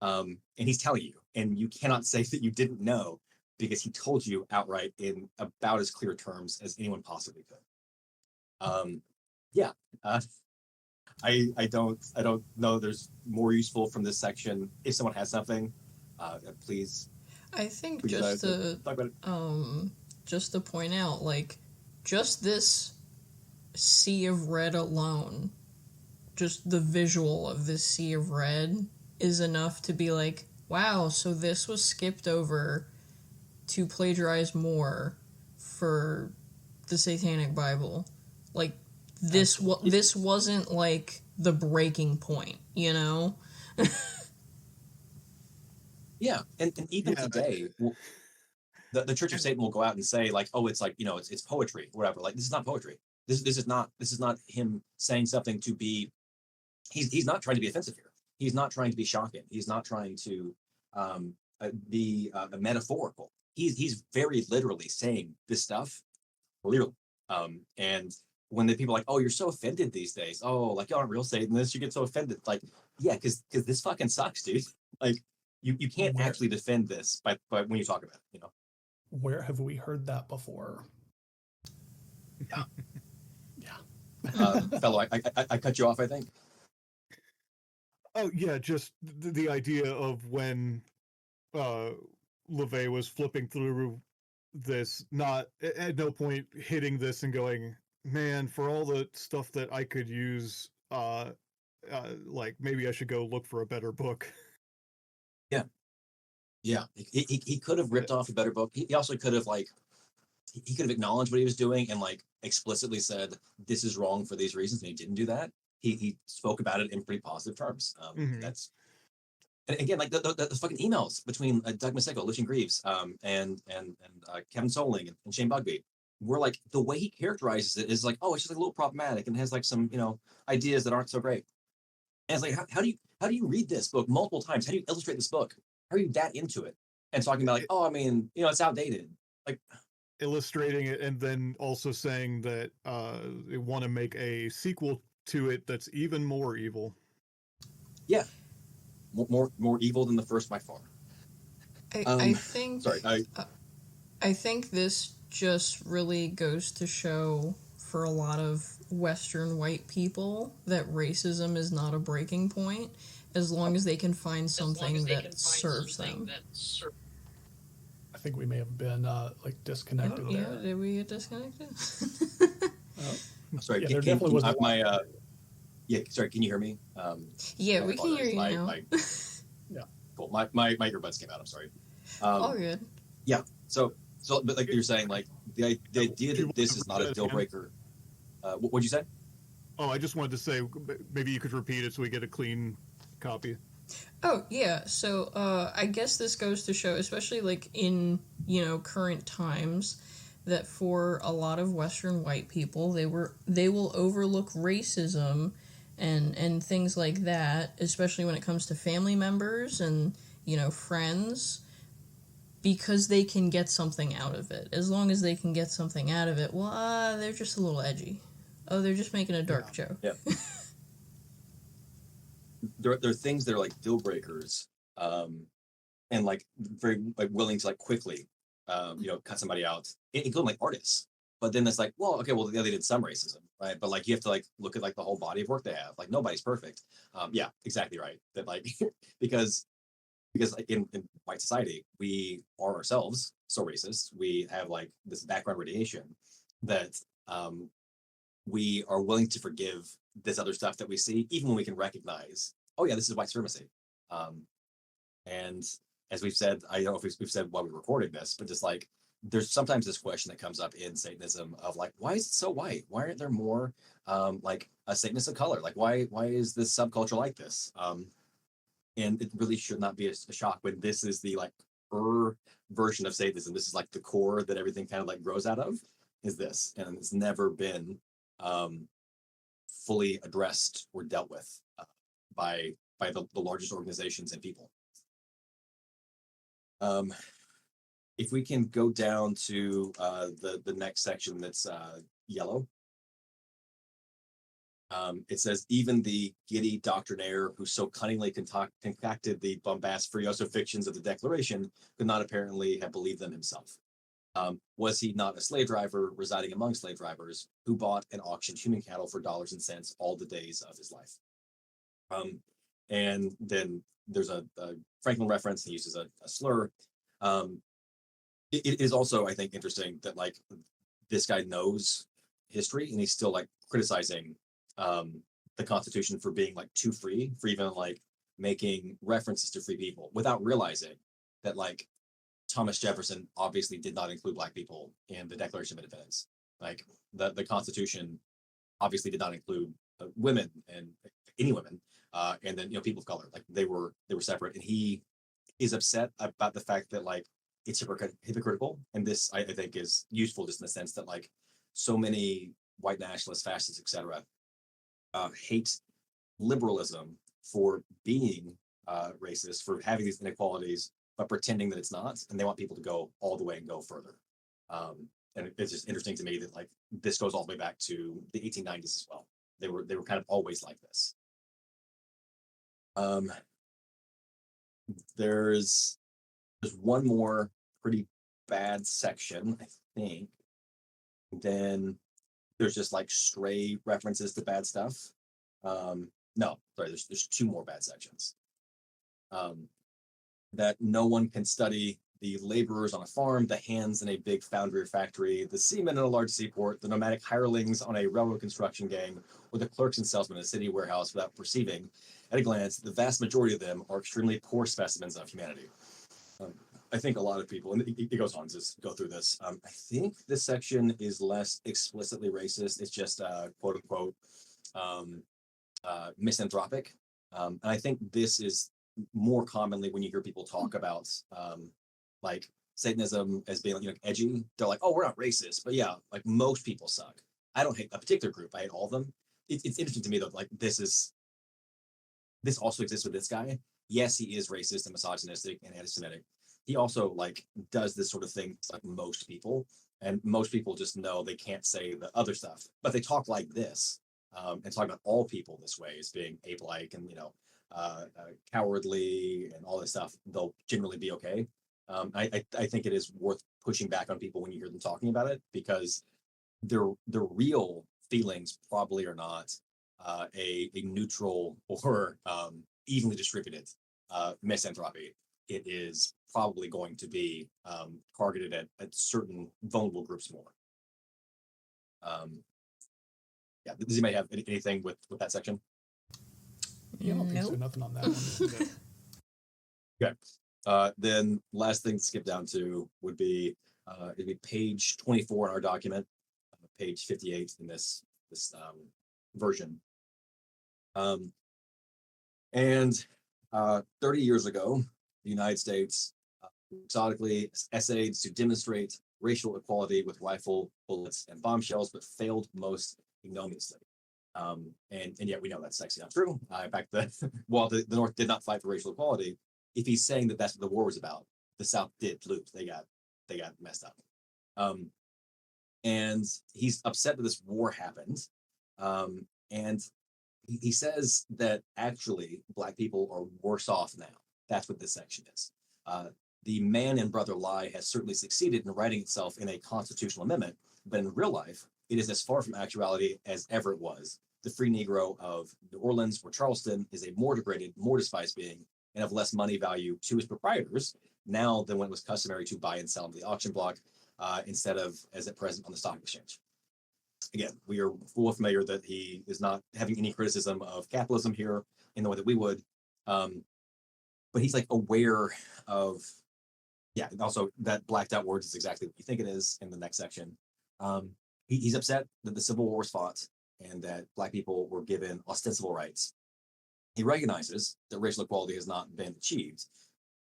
And he's telling you, and you cannot say that you didn't know, because he told you outright in about as clear terms as anyone possibly could. Yeah. I don't know there's more useful from this section. If someone has something, please. I think please, just to talk about it. just to point out, like, just this sea of red alone, just the visual of this sea of red is enough to be like, wow, so this was skipped over to plagiarize more for the Satanic Bible. Like, this wasn't like the breaking point, you know? Yeah, and even today, the Church of Satan will go out and say like, oh, it's like, you know, it's poetry, whatever. Like, this is not poetry. This is not him saying something to be. He's not trying to be offensive here. He's not trying to be shocking. He's not trying to be metaphorical. He's very literally saying this stuff clearly. And when the people are like, oh, you're so offended these days. Oh, like, you aren't real Satanists. You get so offended. Like, yeah, because this fucking sucks, dude. Like, you can't actually defend this by when you talk about it, you know. Where have we heard that before? Yeah. Yeah. Fellow, I cut you off, I think. Oh yeah, just the idea of when LaVey was flipping through this, not at no point hitting this and going, man, for all the stuff that I could use, like maybe I should go look for a better book. Yeah, he could have ripped off a better book. He also could have like he could have acknowledged what he was doing and like explicitly said this is wrong for these reasons, and he didn't do that. He spoke about it in pretty positive terms. That's, and again, like the fucking emails between Doug Maseko, Lucian Greaves, and Kevin Soling and Shane Bugby were like, the way he characterizes it is like, oh, it's just like a little problematic and has like some, you know, ideas that aren't so great. And it's like, how do you read this book multiple times? How do you illustrate this book? How are you that into it? And talking about like, oh, I mean, you know, it's outdated. Like, illustrating it and then also saying that they want to make a sequel to it that's even more evil. Yeah, more evil than the first by far. I think. Sorry, I think this just really goes to show for a lot of Western white people that racism is not a breaking point, as long as they can find something that serves them. I think we may have been like disconnected there. Yeah, did we get disconnected? Sorry, yeah, there definitely was yeah, sorry, can you hear me? Yeah, we can hear you now. Yeah. Cool. My earbuds came out. I'm sorry. All good. Yeah. So, but like you're saying, like the idea that this is not a deal breaker. What'd you say? Oh, I just wanted to say maybe you could repeat it so we get a clean copy. Oh yeah. So I guess this goes to show, especially like in, you know, current times, that for a lot of Western white people, they will overlook racism and things like that, especially when it comes to family members and, friends, because they can get something out of it. As long as they can get something out of it, well, they're just a little edgy. Oh, they're just making a dark joke. Yeah. There are things that are like deal breakers, and like very like willing to like quickly, cut somebody out, including like artists. But then it's like, well, okay, well, yeah, they did some racism, right? But like you have to like look at like the whole body of work they have. Like nobody's perfect. Yeah, exactly right. That like because like in white society we are ourselves so racist. We have like this background radiation that we are willing to forgive this other stuff that we see, even when we can recognize, oh yeah, this is white supremacy. Um, and as we've said, I don't know if we've said while we were recording this, but just like there's sometimes this question that comes up in Satanism of like, why is it so white? Why aren't there more like a Satanist of color? Like why is this subculture like this? And it really should not be a shock when this is the like version of Satanism. This is like the core that everything kind of like grows out of, is this, and it's never been fully addressed or dealt with by the largest organizations and people. If we can go down to the next section that's yellow. It says, even the giddy doctrinaire who so cunningly concocted the bombast furioso fictions of the Declaration could not apparently have believed them himself. Was he not a slave driver residing among slave drivers who bought and auctioned human cattle for dollars and cents all the days of his life? And then there's a Franklin reference. He uses a slur. It is also, I think, interesting that like this guy knows history and he's still like criticizing the Constitution for being like too free, for even like making references to free people without realizing that like Thomas Jefferson obviously did not include Black people in the Declaration of Independence. Like the Constitution obviously did not include women and any women, and then people of color. Like they were separate, and he is upset about the fact that like it's hypocritical. And this I think is useful just in the sense that like so many white nationalists, fascists, etc., hate liberalism for being racist, for having these inequalities, but pretending that it's not, and they want people to go all the way and go further. And it's just interesting to me that like this goes all the way back to the 1890s as well. They were kind of always like this. There's one more pretty bad section, I think. Then there's just like stray references to bad stuff. No, sorry, there's two more bad sections. That no one can study the laborers on a farm, the hands in a big foundry or factory, the seamen in a large seaport, the nomadic hirelings on a railroad construction gang, or the clerks and salesmen in a city warehouse without perceiving, at a glance, the vast majority of them are extremely poor specimens of humanity. I think a lot of people, and it goes on to go through this. I think this section is less explicitly racist. It's just quote unquote misanthropic. And I think this is more commonly when you hear people talk about like Satanism as being edgy. They're like, oh, we're not racist, but yeah, like most people suck. I don't hate a particular group. I hate all of them. It's interesting to me though, like this also exists with this guy. Yes, he is racist and misogynistic and anti-Semitic. He also like does this sort of thing like most people, and most people just know they can't say the other stuff, but they talk like this and talk about all people this way as being ape-like and cowardly and all this stuff. They'll generally be okay. I think it is worth pushing back on people when you hear them talking about it, because their real feelings probably are not a neutral or evenly distributed misanthropy. It is probably going to be targeted at certain vulnerable groups more. Yeah, does anybody have anything with that section? Yeah, I don't think so. Nothing on that one. Okay. Then last thing to skip down to would be it'd be page 24 in our document, page 58 in this version. And 30 years ago, the United States exotically essayed to demonstrate racial equality with rifle bullets and bombshells, but failed most ignominiously. And yet we know that's actually not true. In fact, while the North did not fight for racial equality, if he's saying that that's what the war was about, the South did lose. They got messed up. And he's upset that this war happened. And he says that actually Black people are worse off now. That's what this section is. The man and brother lie has certainly succeeded in writing itself in a constitutional amendment, but in real life, it is as far from actuality as ever it was. The free Negro of New Orleans or Charleston is a more degraded, more despised being, and of less money value to his proprietors now than when it was customary to buy and sell on the auction block instead of as at present on the stock exchange. Again, we are fully familiar that he is not having any criticism of capitalism here in the way that we would. But he's like aware of, yeah, and also that blacked out words is exactly what you think it is in the next section. He's upset that the Civil War was fought and that Black people were given ostensible rights. He recognizes that racial equality has not been achieved.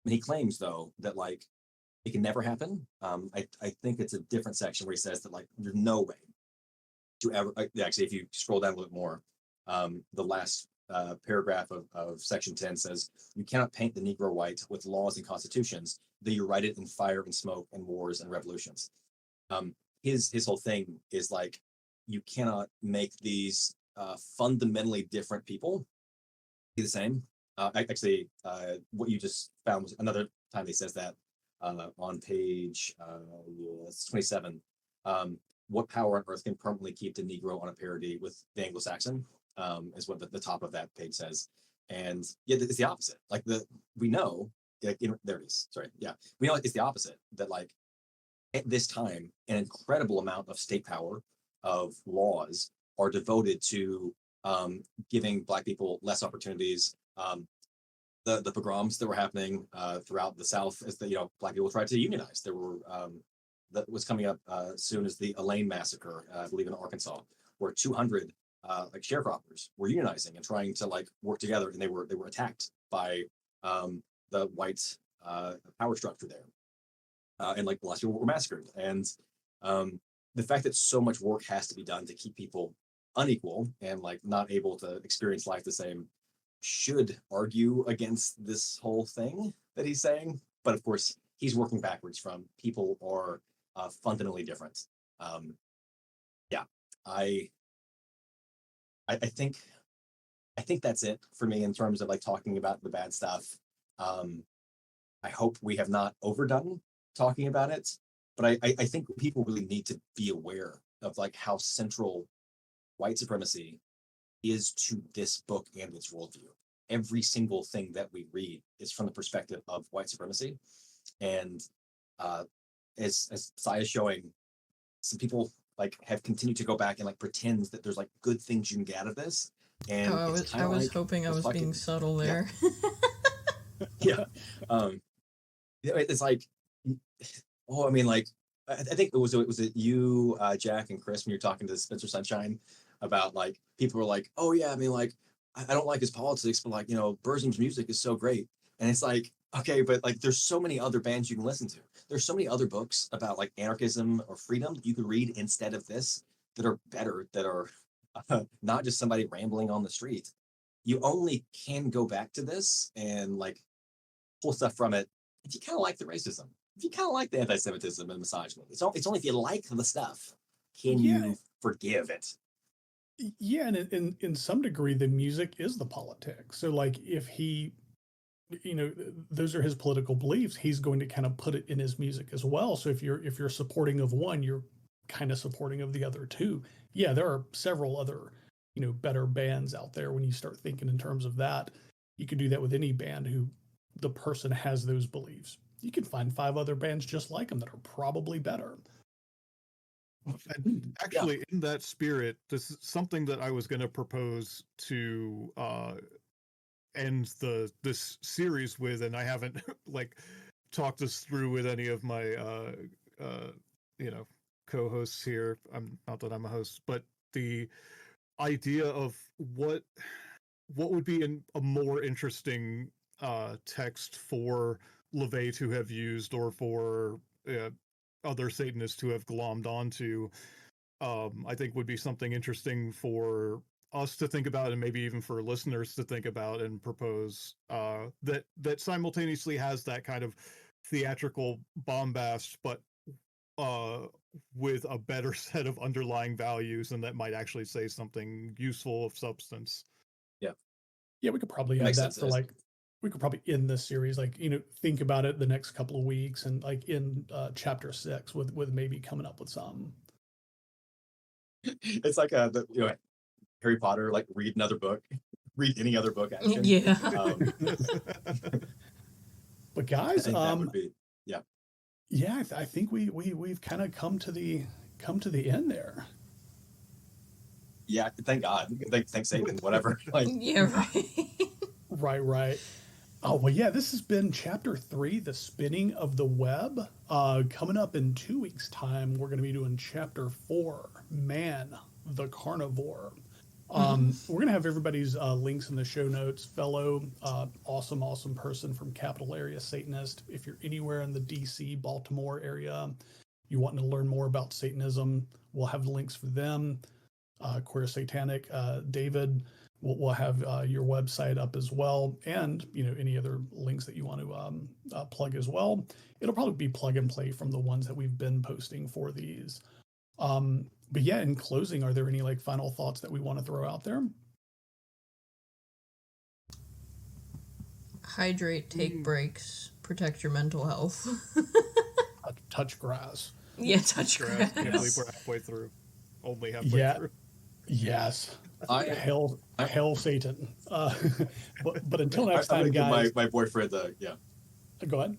And he claims, though, that like it can never happen. I think it's a different section where he says that like there's no way to ever, actually, if you scroll down a little bit more, the last paragraph of section 10 says, you cannot paint the Negro white with laws and constitutions, though you write it in fire and smoke and wars and revolutions. His whole thing is like, you cannot make these fundamentally different people be the same. Actually, what you just found was another time he says that on page 27. What power on earth can permanently keep the Negro on a parity with the Anglo-Saxon? Is what the top of that page says. And yeah, it's the opposite. Like we know, like, there it is. Sorry, yeah, we know it's the opposite. That like at this time, an incredible amount of state power, of laws, are devoted to giving Black people less opportunities. The pogroms that were happening throughout the South as Black people tried to unionize. There were that was coming up soon as the Elaine massacre, I believe in Arkansas, where 200 like sharecroppers were unionizing and trying to like work together, and they were attacked by the white power structure there, and like lots of people were massacred. And the fact that so much work has to be done to keep people unequal and like not able to experience life the same should argue against this whole thing that he's saying. But of course, he's working backwards from people are fundamentally different. Yeah, I think that's it for me in terms of like talking about the bad stuff. I hope we have not overdone talking about it, but I think people really need to be aware of like how central white supremacy is to this book and its worldview. Every single thing that we read is from the perspective of white supremacy. And as Sai is showing, some people like have continued to go back and like pretend that there's like good things you can get out of this. And I was like, hoping I was being subtle there. Yeah. It's like, oh, I mean, like, I think it was you, Jack, and Chris, when you're talking to Spencer Sunshine about like people were like, oh yeah, I mean, like, I don't like his politics, but like, Burzum's music is so great. And it's like, okay, but like there's so many other bands you can listen to. There's so many other books about like anarchism or freedom that you could read instead of this that are better, that are not just somebody rambling on the street. You only can go back to this and like pull stuff from it if you kind of like the racism, if you kind of like the anti-Semitism and misogyny. It's only if you like the stuff can you forgive it. Yeah, and in some degree, the music is the politics. So, like, if he, those are his political beliefs, he's going to kind of put it in his music as well. So, if you're supporting of one, you're kind of supporting of the other too. Yeah, there are several other, better bands out there. When you start thinking in terms of that, you could do that with any band who the person has those beliefs. You can find 5 other bands just like them that are probably better. And actually, in that spirit, this is something that I was going to propose to end this series with, and I haven't like talked this through with any of my co-hosts here. I'm not that I'm a host, but the idea of what would be a more interesting text for LeVay to have used, or for other Satanists to have glommed onto, I think would be something interesting for us to think about, and maybe even for listeners to think about and propose, that simultaneously has that kind of theatrical bombast, but with a better set of underlying values, and that might actually say something useful of substance. Yeah, we could probably add that for like, we could probably end this series, like, think about it the next couple of weeks, and like in chapter 6 with maybe coming up with some. It's like Harry Potter, like read another book, read any other book action. Yeah. But guys, that would be, yeah, I think we've kind of come to the end there. Yeah, thank God. Thanks Satan, whatever. Like, Yeah, right. Right. Oh, well, yeah, this has been chapter 3, The Spinning of the Web. Coming up in 2 weeks' time, we're going to be doing chapter 4, Man, the Carnivore. We're going to have everybody's links in the show notes. Felo, awesome person from Capital Area Satanist. If you're anywhere in the DC, Baltimore area, you want to learn more about Satanism, we'll have links for them. Queer Satanic, David, we'll have your website up as well, and any other links that you want to plug as well. It'll probably be plug and play from the ones that we've been posting for these. But yeah, in closing, are there any like final thoughts that we want to throw out there? Hydrate, take breaks, protect your mental health. Touch grass. Yeah, touch grass. Can't believe we're halfway through. Only halfway through. Yes. Hail Satan. But until next I'm time, gonna guys. give my boyfriend Go ahead.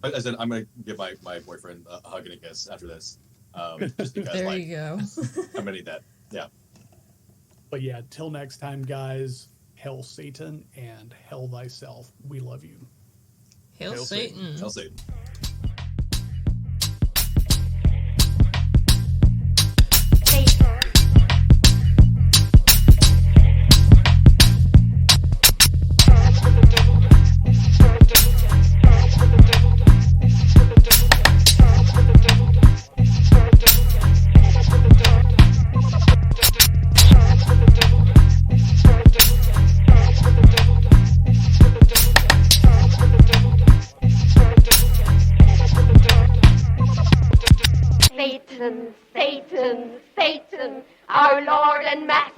I said I'm gonna give my boyfriend a hug and a kiss after this. Just because There you go. I'm gonna need that. Yeah. But yeah, till next time, guys. Hail Satan and hail thyself. We love you. Hail Satan. Hail Satan. Satan, Satan, Satan, our Lord and Master.